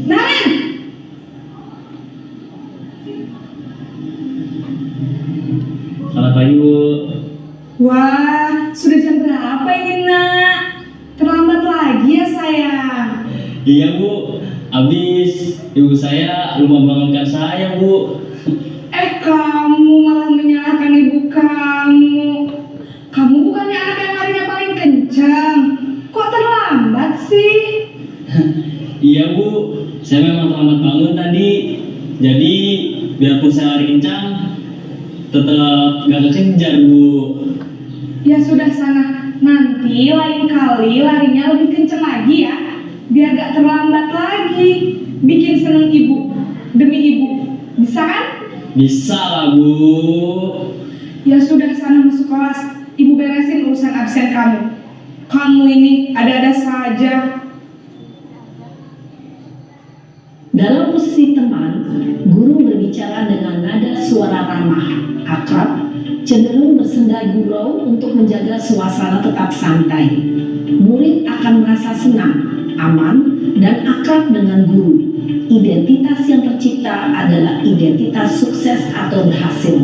Naren, Selamat pagi, Bu. wah, sudah jam berapa ini nak? Terlambat lagi ya sayang. Iya, Bu. Habis ibu saya lupa membangunkan saya, Bu. Kamu malah menyalahkan ibu kamu. Kamu bukannya anak yang larinya paling kencang. Kok terlambat sih? Iya, Bu. Saya memang terlambat bangun tadi. Jadi, biarpun saya lari kencang, tetap gak kekejar, Bu. Ya sudah sana, nanti lain kali larinya lebih kencang lagi ya, biar gak terlambat lagi. Bikin seneng ibu, demi ibu, bisa kan? Bisa lah, Bu. Ya sudah sana masuk kelas, ibu beresin urusan absen kamu. Kamu ini ada-ada saja. Dalam posisi teman, guru berbicara dengan nada suara ramah, akrab, cenderung bersenda gurau untuk menjaga suasana tetap santai. Murid akan merasa senang, aman, dan akrab dengan guru. Identitas yang tercipta adalah identitas sukses atau berhasil.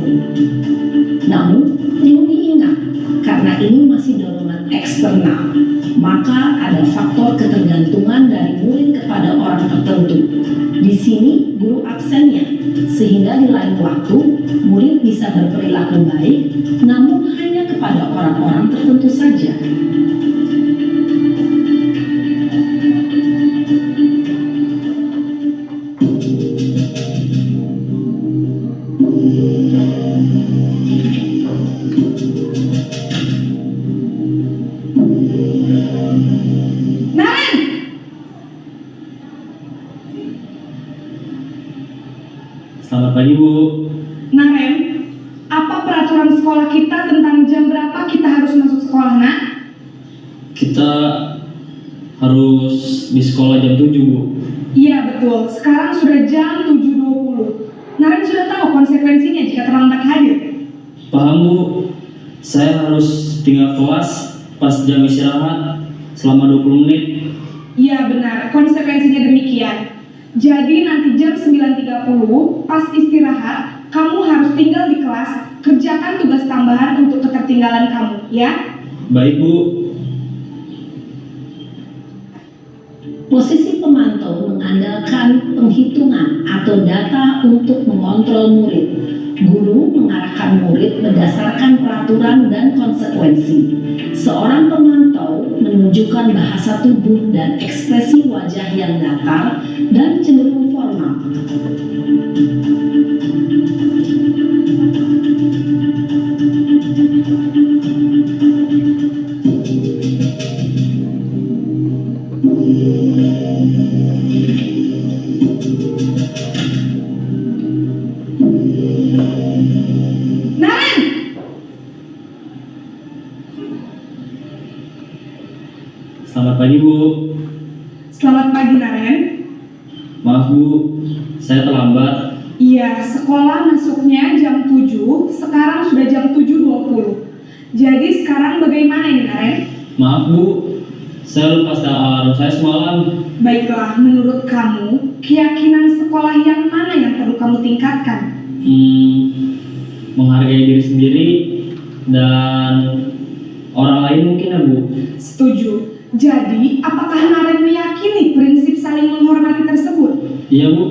Namun, perlu diingat, karena ini masih dorongan eksternal, maka ada faktor ketergantungan dari murid kepada orang tertentu. Di sini guru absennya, sehingga di lain waktu murid bisa berperilaku baik, namun hanya kepada orang-orang tertentu saja. Naren, Selamat pagi, Bu. Naren, apa peraturan sekolah kita tentang jam berapa kita harus masuk sekolah, nak? Kita harus di sekolah jam 7, Bu. Iya betul, sekarang sudah jam 7.20. Naren sudah tahu konsekuensinya jika terlambat hadir. Paham, Bu. Saya harus tinggal kelas pas jam istirahat selama 20 menit. Iya benar, konsekuensinya demikian. Jadi nanti jam 9.30 pas istirahat, kamu harus tinggal di kelas, kerjakan tugas tambahan untuk ketertinggalan kamu, ya? Baik, Bu. Posisi pemantau mengandalkan penghitungan atau data untuk mengontrol murid. Guru mengarahkan murid berdasarkan peraturan dan konsekuensi. Seorang pemantau menunjukkan bahasa tubuh dan ekspresi wajah yang datar dan cenderung formal. Naren, Selamat pagi, Bu. selamat pagi Naren. Maaf, Bu. Saya terlambat. Iya, sekolah masuknya jam 7, sekarang sudah jam 7.20. Jadi sekarang bagaimana ini Naren? Maaf, Bu. Saya lupa setel alarm saya semalam. Baiklah, menurut kamu, keyakinan sekolah yang mana yang perlu kamu tingkatkan? Menghargai diri sendiri dan orang lain mungkin, ya, Bu. Setuju. Jadi, apakah Naren meyakini prinsip saling menghormati tersebut? Iya, Bu.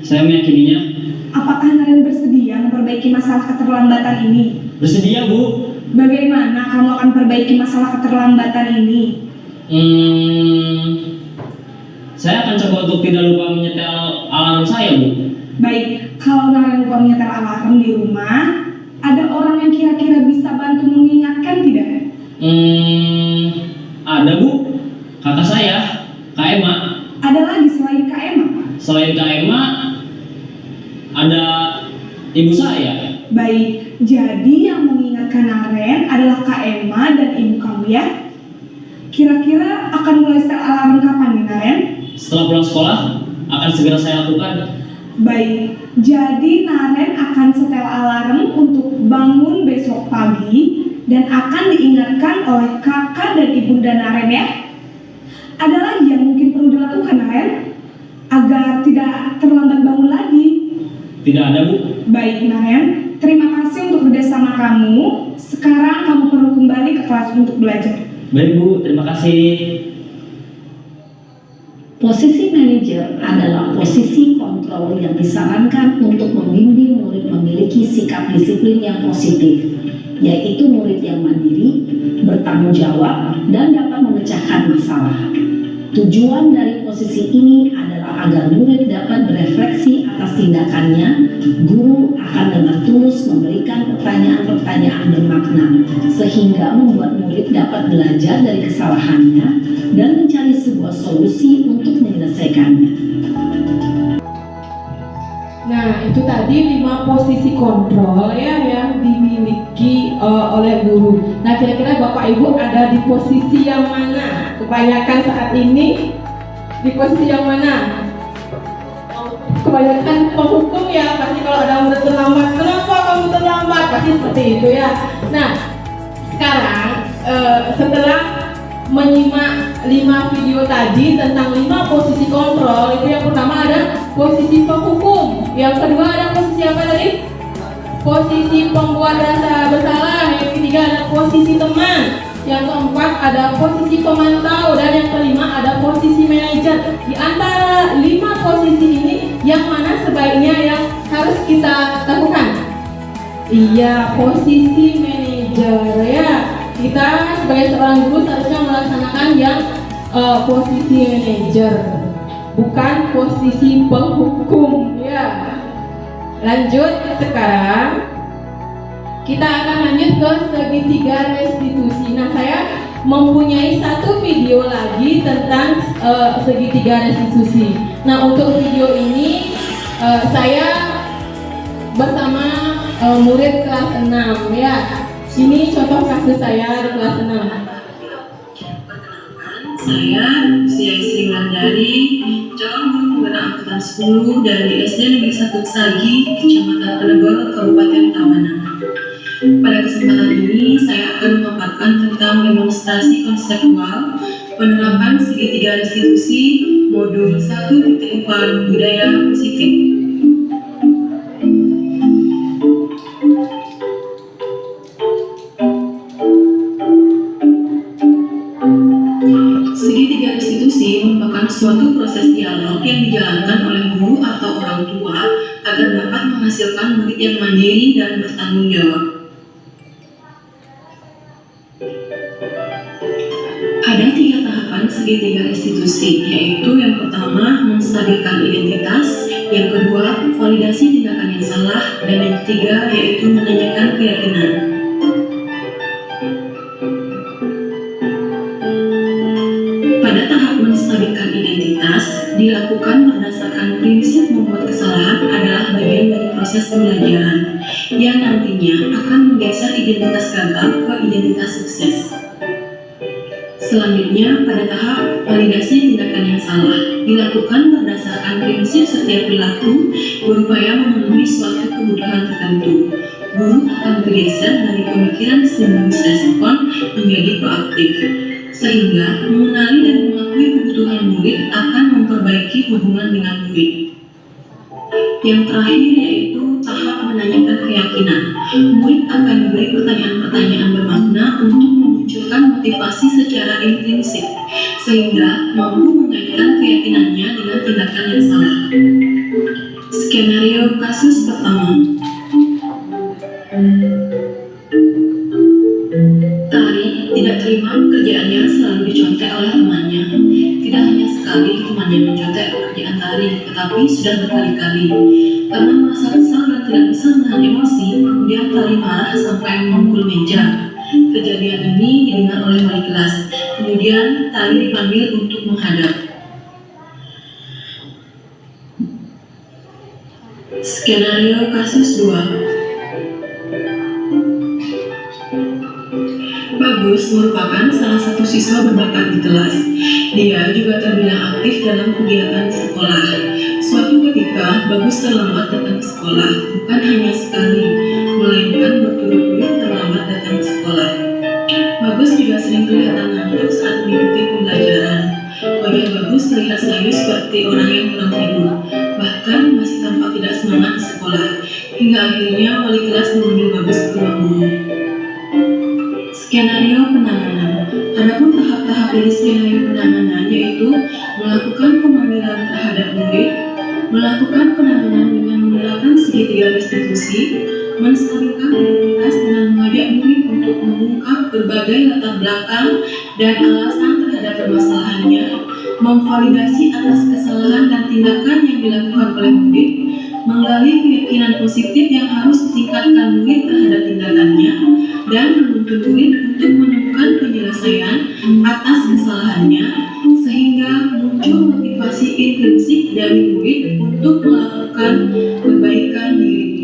Saya meyakininya. Apakah Naren bersedia memperbaiki masalah keterlambatan ini? Bersedia, Bu. Bagaimana kamu akan perbaiki masalah keterlambatan ini? Saya akan coba untuk tidak lupa menyetel alarm saya, Bu. Baik, kalau Naren lupa menyetel alarm di rumah, ada orang yang kira-kira bisa bantu mengingatkan tidak? Ada Bu, kakak saya, Kak Emma. Ada lagi selain Kak Emma? Selain Kak Emma, ada ibu saya. Baik, jadi yang mengingatkan Naren adalah Kak Emma dan ibu kamu ya? Kira-kira akan mulai setel alarm kapan nih Naren? Setelah pulang sekolah, akan segera saya lakukan. Baik, jadi Naren akan setel alarm untuk bangun besok pagi dan akan diingatkan oleh kakak dan ibunda Naren ya. Ada lagi yang mungkin perlu dilakukan Naren agar tidak terlambat bangun lagi? Tidak ada Bu. Baik Naren, terima kasih untuk kerjasama kamu. Sekarang kamu perlu kembali ke kelas untuk belajar. Baik Bu, terima kasih. Posisi manajer adalah posisi kontrol yang disarankan untuk membimbing murid memiliki sikap disiplin yang positif, yaitu murid yang mandiri, bertanggung jawab, dan dapat memecahkan masalah. Tujuan dari posisi ini adalah agar murid dapat berefleksi atas tindakannya. Guru akan dengan tulus memberikan pertanyaan-pertanyaan bermakna, sehingga membuat murid dapat belajar dari kesalahannya dan mencari sebuah solusi untuk menyelesaikannya. Nah, itu tadi 5 posisi kontrol ya yang dimiliki oleh guru. Nah, kira-kira Bapak Ibu ada di posisi yang mana? Kebanyakan saat ini di posisi yang mana? Kebanyakan penghukum ya, pasti kalau ada murid terlambat, kenapa kamu terlambat? Pasti seperti itu ya. Nah, sekarang setelah menyimak 5 video tadi tentang 5 posisi kontrol, itu yang pertama ada posisi penghukum, yang kedua ada posisi apa tadi? Posisi pembuat rasa bersalah, yang ketiga ada posisi teman, yang keempat ada posisi pemantau, dan yang kelima ada posisi manajer. Di antara 5 posisi ini, yang mana sebaiknya yang harus kita lakukan? Iya, posisi manajer ya. Kita sebagai seorang guru seharusnya melaksanakan yang posisi manajer, bukan posisi penghukum ya. Lanjut, sekarang kita akan lanjut ke segitiga restitusi. Nah, saya mempunyai 1 video lagi tentang segitiga restitusi. Nah, untuk video ini saya bersama murid kelas 6 ya. Ini contoh kasus saya di kelas 6. Saya usia Sri Wulandari, calon guru pengguna angkatan 10 dari SD Negeri 1 Sagi, Kecamatan Penegor, Kabupaten Tabanan. Pada kesempatan ini, saya akan memaparkan tentang demonstrasi konseptual penerapan segitiga restitusi modul 1.4 budaya positif. Segitiga restitusi merupakan suatu proses dialog yang dijalankan oleh guru atau orang tua agar dapat menghasilkan murid yang mandiri dan bertanggung jawab. Ada 3 tahapan segitiga restitusi, yaitu yang pertama menstabilkan identitas, yang kedua validasi tindakan yang salah, dan yang ketiga yaitu menanyakan keyakinan. Pada tahap menstabilkan identitas, dilakukan berdasarkan prinsip membuat kesalahan adalah bagian dari proses pembelajaran, yang nantinya akan menggeser identitas gagal ke identitas sukses. Selanjutnya, pada tahap validasi tindakan yang salah, dilakukan berdasarkan prinsip setiap perilaku berupaya memenuhi suatu kebutuhan tertentu. Guru akan bergeser dari pemikiran stimulus respon menjadi proaktif, sehingga mengenali dan mengakui kebutuhan murid akan memperbaiki hubungan dengan murid. Yang terakhir yaitu tahap menanyakan keyakinan. Murid akan diberi pertanyaan-pertanyaan bermakna untuk memunculkan motivasi secara intrinsik, sehingga mampu mengaitkan keyakinannya dengan tindakan yang salah. Skenario kasus pertama. Tari tidak terima pekerjaannya selalu dicontek oleh temannya. Tidak hanya sekali temannya mencontek pekerjaan Tari, tetapi sudah berkali-kali. Karena merasa kesal dan tidak bisa menahan emosi, kemudian Tari marah sampai memukul meja. kejadian ini didengar oleh wali kelas. Kemudian Tali dipanggil untuk menghadap. Skenario kasus 2. Bagus merupakan salah satu siswa berbakat di kelas. Dia juga terbilang aktif dalam kegiatan di sekolah. Suatu ketika, Bagus terlambat datang ke sekolah, bukan hanya sekali, melainkan berturut-turut terlambat datang ke sekolah. Bagus juga sering kelihatan ngantuk saat mengikuti pembelajaran. Wajah Bagus terlihat sayu seperti orang yang kurang tidur, bahkan masih tampak tidak semangat di sekolah. Hingga akhirnya wali kelas memanggil Bagus ke ruang guru. Skenario penanganan. Adapun tahap-tahap dari skenario penanganan yaitu melakukan pemanggilan terhadap murid, melakukan penanganan dengan menerapkan segitiga restitusi, menstabilkan identitas dengan mengajak murid untuk mengungkap berbagai latar belakang dan alasan terhadap permasalahannya, memvalidasi atas kesalahan dan tindakan yang dilakukan oleh murid, menggali keyakinan positif yang harus ditingkatkan murid terhadap tindakannya, dan menuntun murid untuk menemukan penyelesaian atas kesalahannya sehingga muncul motivasi intrinsik dari murid untuk melakukan perbaikan diri.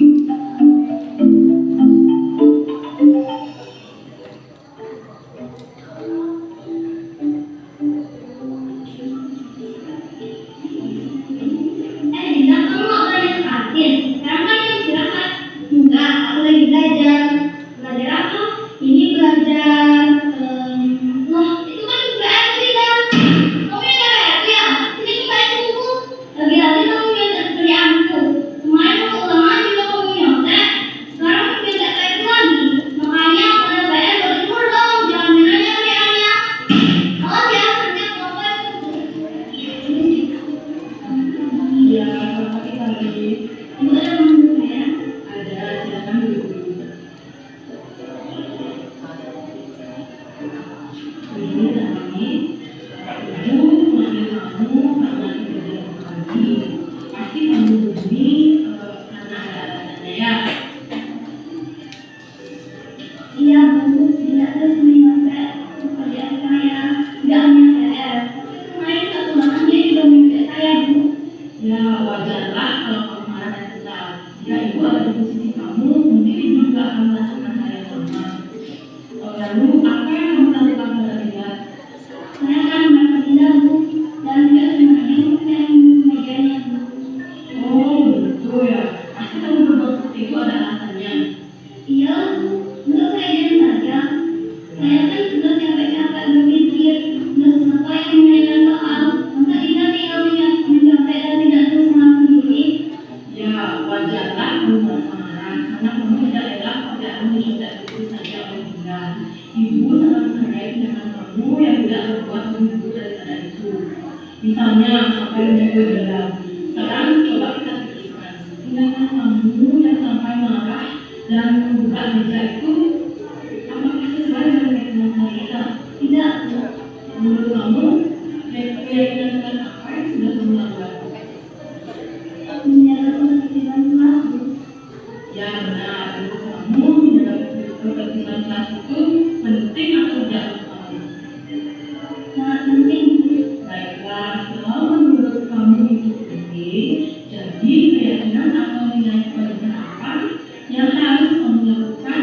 Misalnya sampai menyebut dalam. Sekarang coba kita pikirkan, tindakan kamu yang sampai marah dan membuka meja itu apakah sesuai dengan keyakinan kita? Tidak. Menurut kamu, keyakinan kita apa yang sudah kamu lakukan? Menjaga ketertiban kelas. Ya benar, menurut kamu menjaga ketertiban kelas itu penting atau tidak? Sangat penting. Baiklah, kalau menurut kamu itu penting, jadi keyakinan atau nilai penerapan yang harus kamu lakukan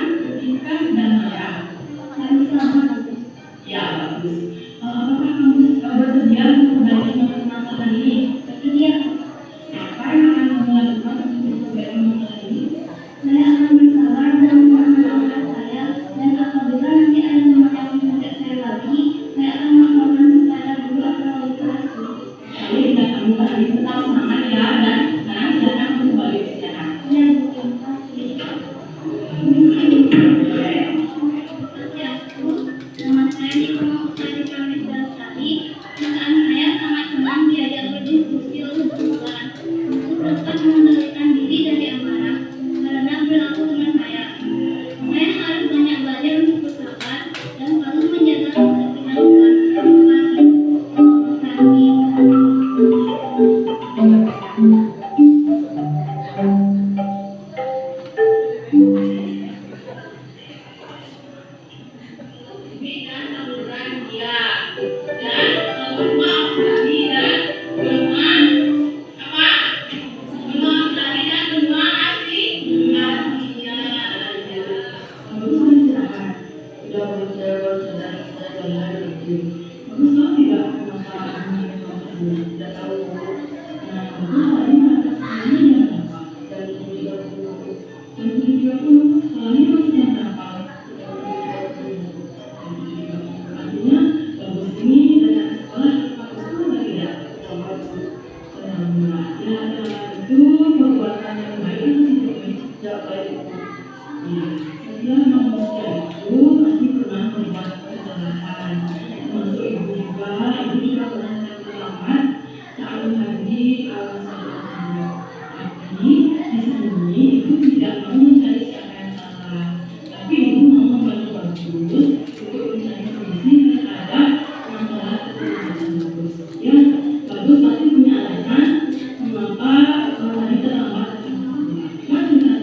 bagus untuk mencari solusi terhadap masalah keterlambatan bagus. Ya, bagus pasti punya alasan mengapa tadi terlambat datang ke sekolah. Terima kasih. Selanjutnya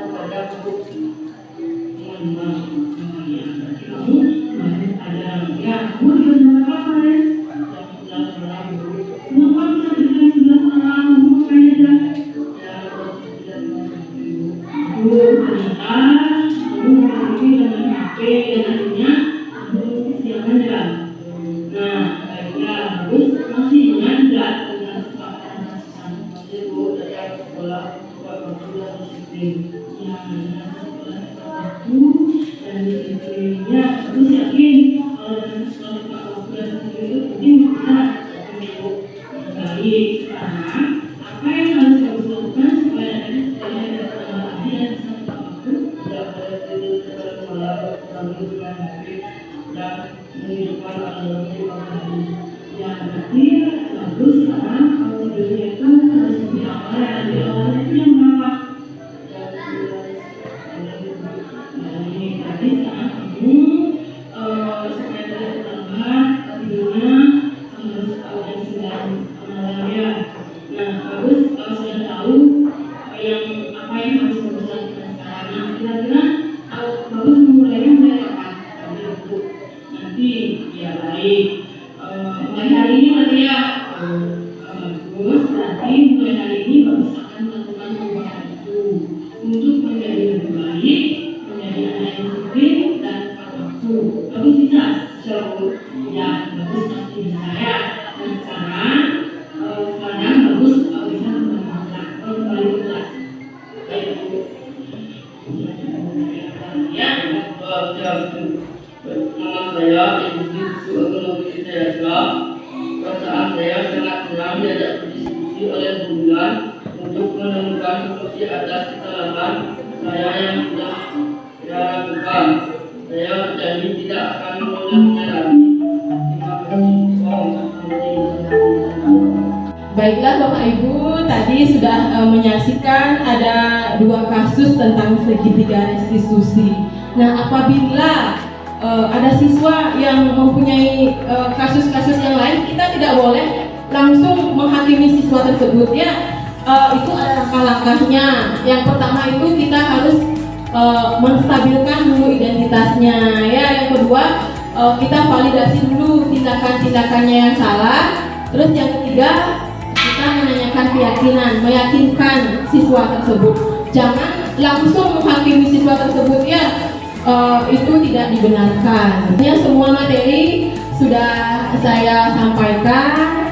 kepada untuk teman-teman yang berarti kamu kemarin ada ya kamu juga kenapa kemarin jam 11 malam kenapa bisa berikan 11 malam kamu kayaknya dah ya ternyata kamu memiliki dengan HP dan akhirnya kamu kesiangan dah. Nah baiklah bagus masih ingat enggak tentang kesepakatan masih bu dari sekolah buat waktu dan disiplin ya dengan sekolah waktu dan disiplinnya bagus yakin kalau dalam sekolah tepat waktu dan disiplin itu mungkin kita untuk baik. Sekarang apa yang harus kamu lakukan supaya nanti sekolah yang terlambat dan bisa tepat waktu tidak boleh tidur terlalu malam terlalu dengan HP dan menghidupkan alarm di pagi hari. Ya berarti bagus sekarang kalau tidurnya itu harus lebih awal ya lebih awal itu yang berapa? Ini berarti sekarang kamu supaya tidak terlambat tidurnya harus jam 9 malam ya. Nah bagus kalau sudah tahu apa yang harus bagus lakukan sekarang. Nah kira-kira bagus memulainya mulai kapan? Nanti ya baik. Mulai hari ini berarti ya bagus berarti mulai hari ini bagus akan melakukan perubahan itu untuk menjadi lebih baik, menjadi anak yang disiplin dan tepat waktu. Bagus bisa? Ya bagus pasti bisa ya. Dan sekarang bagus bisa kembali ke kelas. Baik bu. Ya. Nama saya Ibu Ekonomi Citayasa. Perasaan saya sangat senang diajak berdiskusi oleh Bu Bulan untuk menemukan solusi atas kesalahan saya yang sudah saya lakukan. Saya janji tidak akan mengulanginya lagi. Terima kasih. Baiklah Bapak Ibu, tadi sudah menyaksikan ada 2 kasus tentang segitiga restitusi. Nah, apabila ada siswa yang mempunyai kasus-kasus yang lain, kita tidak boleh langsung menghakimi siswa tersebut ya. Itu ada langkah-langkahnya. Yang pertama itu kita harus menstabilkan dulu identitasnya ya. Yang kedua kita validasi dulu tindakan-tindakannya yang salah. Terus yang ketiga kita menanyakan keyakinan, meyakinkan siswa tersebut. Jangan langsung menghakimi siswa tersebut ya. Itu tidak dibenarkan. Ya, semua materi sudah saya sampaikan.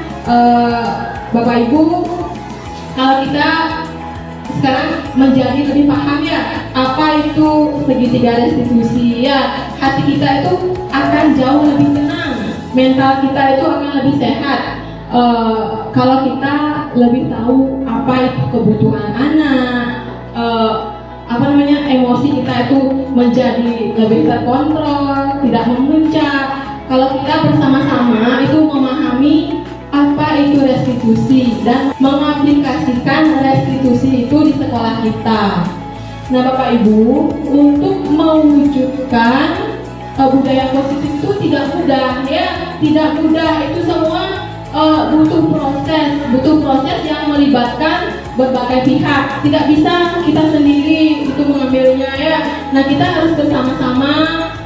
Bapak Ibu, kalau kita sekarang menjadi lebih paham ya apa itu segitiga restitusi ya, hati kita itu akan jauh lebih tenang, mental kita itu akan lebih sehat kalau kita lebih tahu apa itu kebutuhan anak, emosi kita itu menjadi lebih terkontrol, tidak memuncak. Kalau kita bersama-sama itu memahami apa itu restitusi dan mengaplikasikan restitusi itu di sekolah kita. Nah Bapak Ibu, untuk mewujudkan budaya positif itu tidak mudah ya, tidak mudah. Itu semua butuh proses yang melibatkan berbagai pihak. Tidak bisa kita sendiri itu mengambilnya ya. Nah kita harus bersama-sama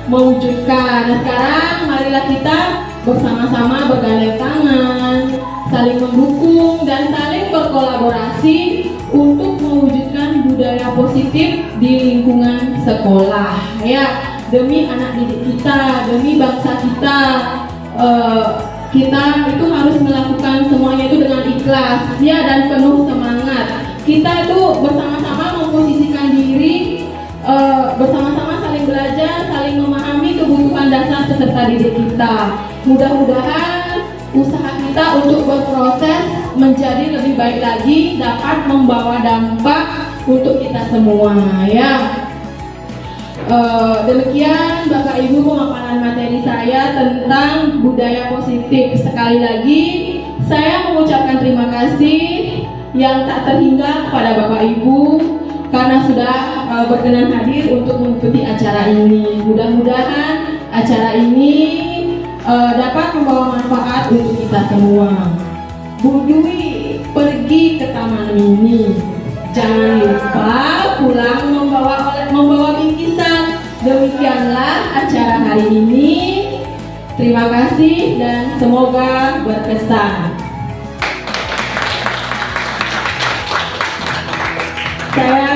mewujudkan. Nah sekarang marilah kita bersama-sama bergandeng tangan, saling mendukung dan saling berkolaborasi untuk mewujudkan budaya positif di lingkungan sekolah ya, demi anak didik kita, demi bangsa kita. Kita itu harus melakukan semuanya itu dengan ikhlas ya dan penuh semangat. Kita itu bersama-sama memposisikan diri, bersama-sama saling belajar, saling memahami kebutuhan dasar peserta didik kita. Mudah-mudahan usaha kita untuk berproses menjadi lebih baik lagi dapat membawa dampak untuk kita semua ya. Demikian Bapak Ibu pemaparan materi saya tentang budaya positif. Sekali lagi saya mengucapkan terima kasih yang tak terhingga kepada Bapak Ibu karena sudah berkenan hadir untuk mengikuti acara ini. Mudah-mudahan acara ini dapat membawa manfaat untuk kita semua. Bu Dwi pergi ke Taman Mini. Jangan lupa pulang membawa bingkisan. Demikianlah acara hari ini. Terima kasih dan semoga berkesan. Saya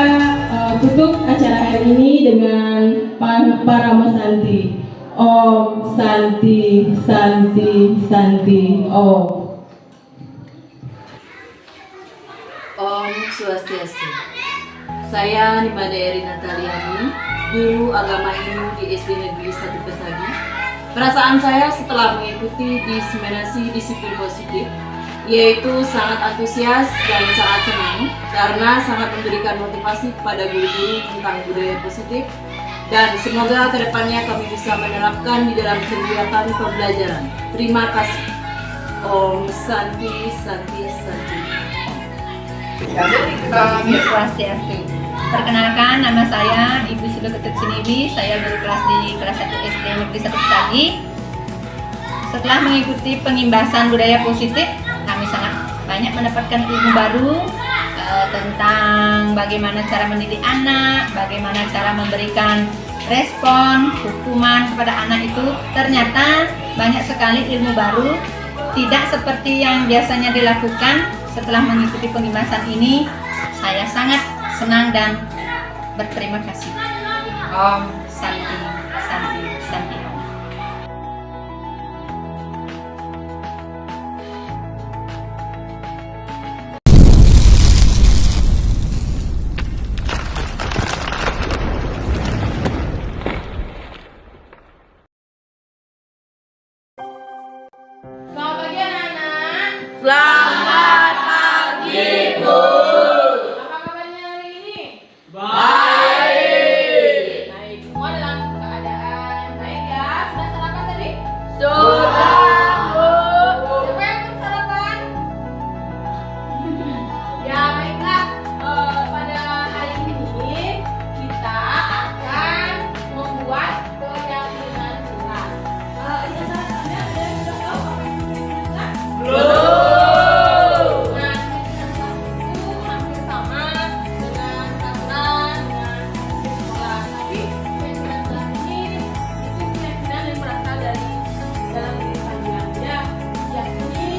tutup acara hari ini dengan Paramo Santi. Om Santi, Santi, Santi, Om. Om Swastiastu. Saya Nimade Eri Nataliani, guru agama Hindu di SD Negeri 1 Pesagi. Perasaan saya setelah mengikuti diseminasi disiplin positif, yaitu sangat antusias dan sangat senang karena sangat memberikan motivasi kepada guru-guru tentang budaya positif, dan semoga kedepannya kami bisa menerapkan di dalam kegiatan pembelajaran. Terima kasih. Om Santi, Santi, Santi. Om Swastiastu. Perkenalkan, nama saya Ibu Sulu Ketut Siniwi. Saya guru kelas di kelas 1 SD Negeri 1 Pesagi. Setelah mengikuti pengimbasan budaya positif, kami sangat banyak mendapatkan ilmu baru tentang bagaimana cara mendidik anak, bagaimana cara memberikan respon, hukuman kepada anak itu. Ternyata banyak sekali ilmu baru, tidak seperti yang biasanya dilakukan. Setelah mengikuti pengimbasan ini, saya sangat senang dan berterima kasih. Om Santi, Santi, Santi. Selamat pagi anak-anak. Selamat pagi, Bu. Apa kabarnya hari ini? Baik. Baik, semua dalam keadaan baik ya. Sudah sarapan tadi? Sudah, Bu. Siapa yang belum sarapan? Ya baiklah, pada hari ini kita akan membuat keyakinan kelas. Ini sarapannya ada yang sudah tahu apa yang keyakinan kelas? Belum. Nah, keyakinan kelas itu hampir sama dengan peraturan dengan di sekolah. Tapi keyakinan kelas ini itu keyakinan yang berasal dari dalam diri kalian ya. Yakni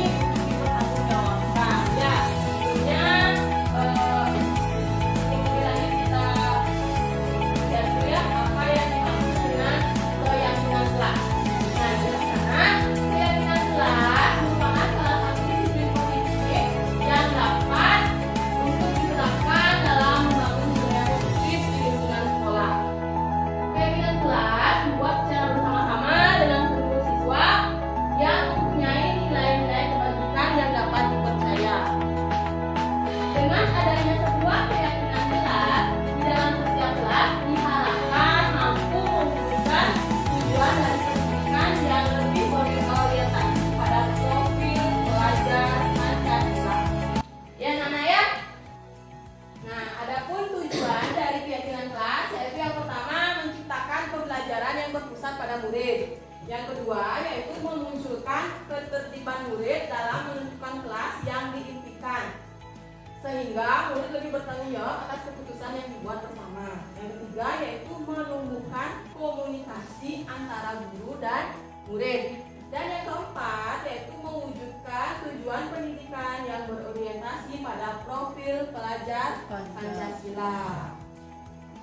dipertanggungjawabkan ya. Tentunya kiranya kita lihat dulu ya apa yang dimaksud dengan keyakinan kelas. Nah, di sana keyakinan kelas merupakan salah satu disiplin positif yang dapat untuk diterapkan dalam membangun budaya positif di lingkungan sekolah. Keyakinan kelas dibuat secara bersama-sama dengan seluruh siswa yang mempunyai nilai-nilai kebajikan yang dapat dipercaya. Dengan adanya sebuah keyakinan kelas di dalam setiap kelas diharapkan mampu mewujudkan tujuan dari pendidikan yang lebih berorientasi pada profil pelajar Pancasila. Ya, Nana ya. Nah, adapun tujuan dari keyakinan kelas yaitu yang pertama menciptakan pembelajaran yang berpusat pada murid. Yang kedua yaitu memunculkan ketertiban murid dalam menentukan kelas yang diimpikan, sehingga murid lebih bertanggung jawab atas keputusan yang dibuat bersama. Yang ketiga yaitu menumbuhkan komunikasi antara guru dan murid. Dan yang keempat yaitu mewujudkan tujuan pendidikan yang berorientasi pada profil pelajar Pancasila.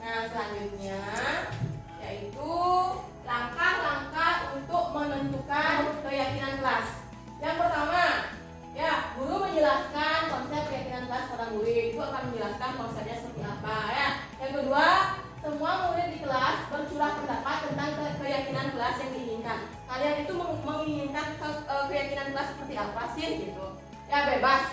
Nah, selanjutnya yaitu langkah-langkah untuk menentukan keyakinan kelas. Yang pertama, ya, guru menjelaskan konsep keyakinan kelas pada murid. Itu akan menjelaskan konsepnya seperti apa ya. Yang kedua, semua murid di kelas bercurah pendapat tentang keyakinan kelas yang diinginkan. Kalian itu menginginkan keyakinan kelas seperti apa sih gitu. Ya, bebas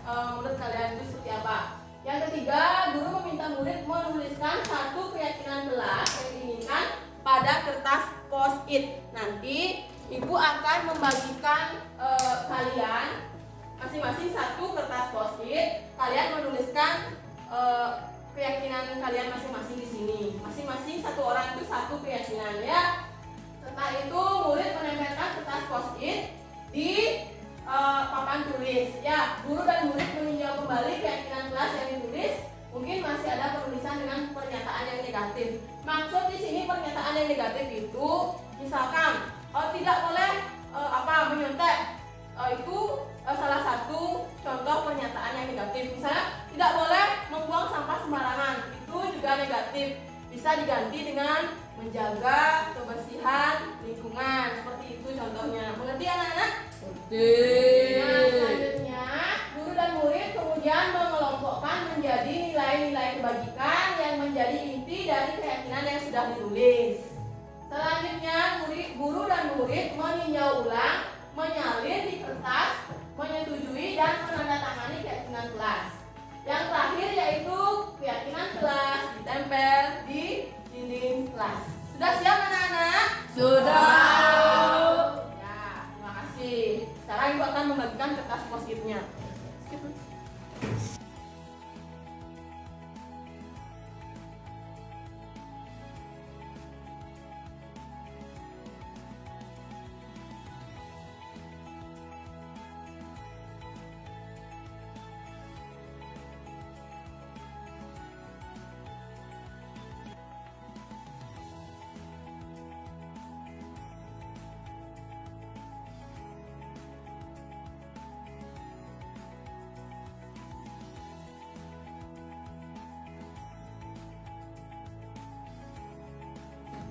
menurut kalian itu seperti apa. Yang ketiga, guru meminta murid menuliskan satu keyakinan kelas yang diinginkan pada kertas post-it. Nanti ibu akan membagikan kalian masing-masing satu kertas post-it. Kalian menuliskan keyakinan kalian masing-masing di sini. Masing-masing satu orang itu satu keyakinan ya. Setelah itu murid menempelkan kertas post-it di papan tulis. Ya, guru dan murid meninjau kembali keyakinan kelas yang ditulis. Mungkin masih ada penulisan dengan pernyataan yang negatif. Maksud di sini pernyataan yang negatif itu, misalkan tidak boleh menyontek. Itu salah satu contoh pernyataan yang negatif. Misalnya tidak boleh membuang sampah sembarangan. Itu juga negatif. Bisa diganti dengan menjaga kebersihan lingkungan. Seperti itu contohnya. Mengerti anak-anak? Nah, selanjutnya guru dan murid kemudian mengelompokkan menjadi nilai-nilai kebajikan yang menjadi inti dari keyakinan yang sudah ditulis. Selanjutnya guru dan murid meninjau ulang, menyalin di kertas, menyetujui dan menandatangani keyakinan kelas. Yang terakhir yaitu keyakinan kelas ditempel di dinding kelas. Sudah siap anak-anak? Sudah. Ya, terima kasih. Sekarang ibu akan membagikan kertas post-it-nya.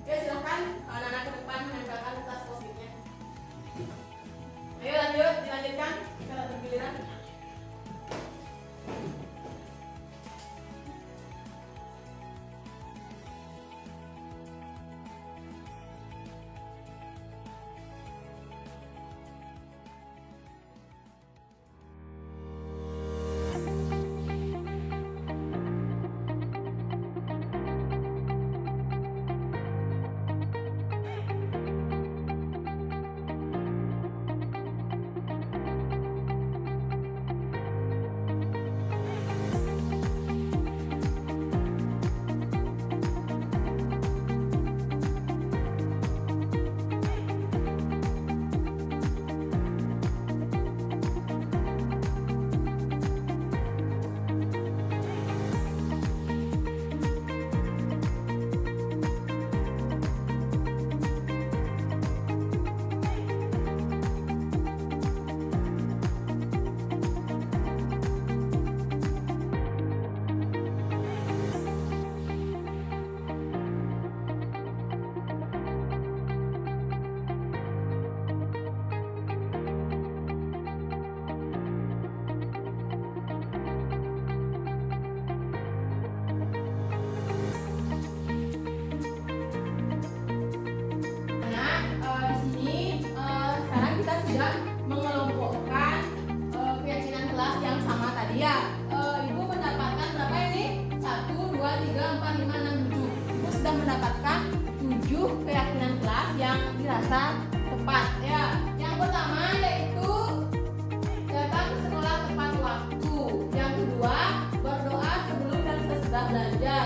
Oke, silahkan anak-anak ke depan menempelkan kertas post-it-nya. Ayo lanjut, dilanjutkan. Kita bergiliran. Mengelompokkan keyakinan kelas yang sama tadi ya. Ibu mendapatkan berapa ini? 1, 2, 3, 4, 5, 6, 7. Ibu sudah mendapatkan 7 keyakinan kelas yang dirasa tepat ya. Yang pertama yaitu datang ke sekolah tepat waktu. Yang kedua, berdoa sebelum dan sesudah belajar.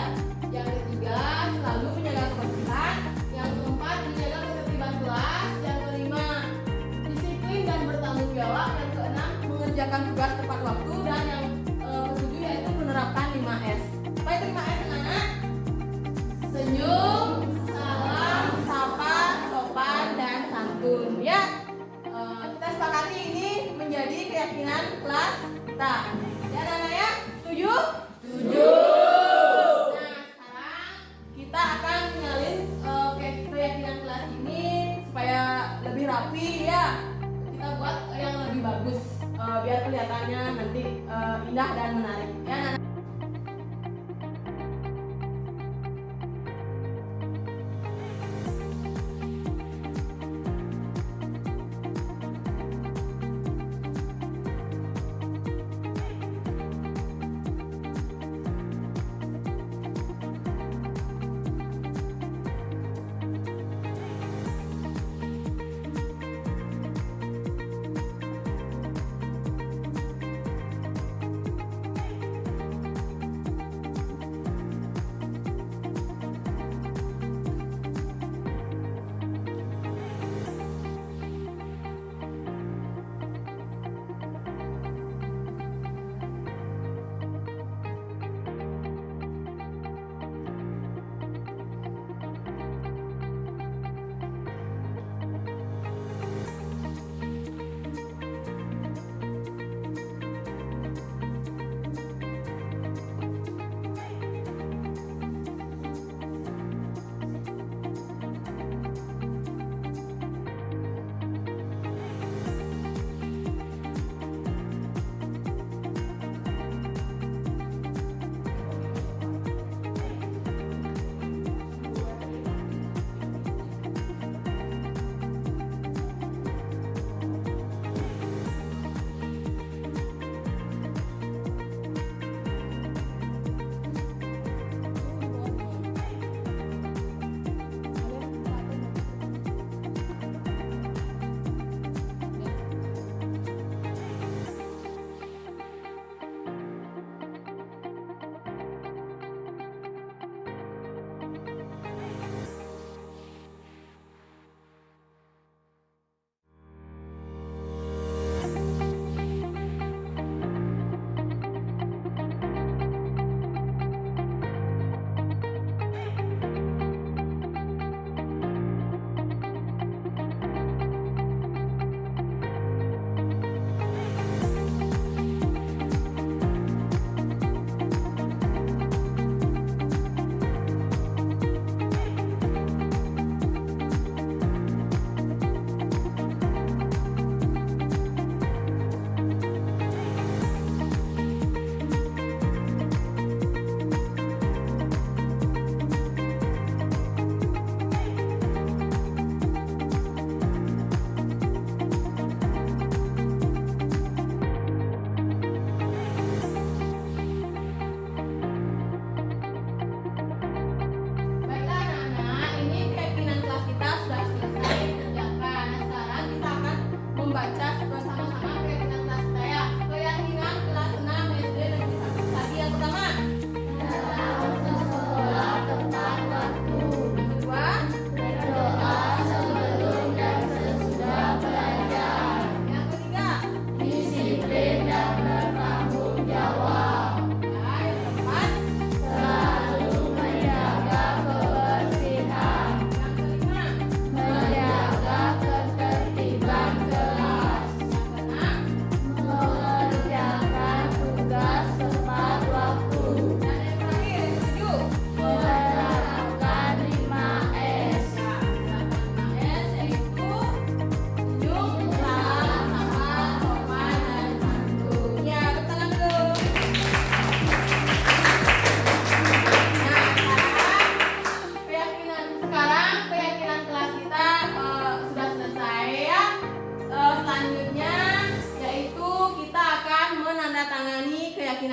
Yang ketiga, selalu menjaga kebersihan. Yang keempat, menjaga ketertiban kelas. Yang kelima, dan bertanggung jawab. Yang keenam, mengerjakan tugas tepat waktu. Dan yang ketujuh yaitu menerapkan 5S. Apa itu 5S anak? Senyum, salam, sapa, sopan, dan santun ya. Kita sepakati ini menjadi keyakinan kelas kita ya anak-anak ya. Setuju? Setuju. Nah, sekarang kita akan menyalin keyakinan kelas ini supaya lebih rapi ya. Kita buat yang lebih bagus biar kelihatannya nanti indah dan menarik ya anak-anak.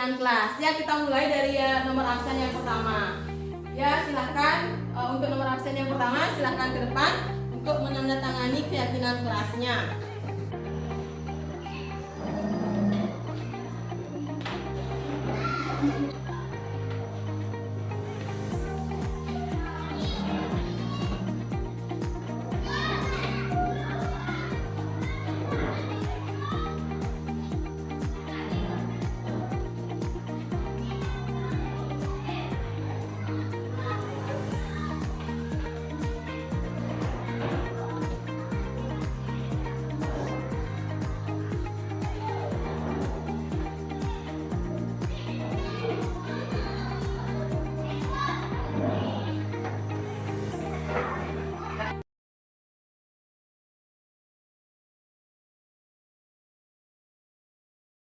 keyakinan kelas. Ya, kita mulai dari nomor absen yang pertama. Ya, silahkan untuk nomor absen yang pertama silahkan ke depan untuk menandatangani keyakinan kelasnya.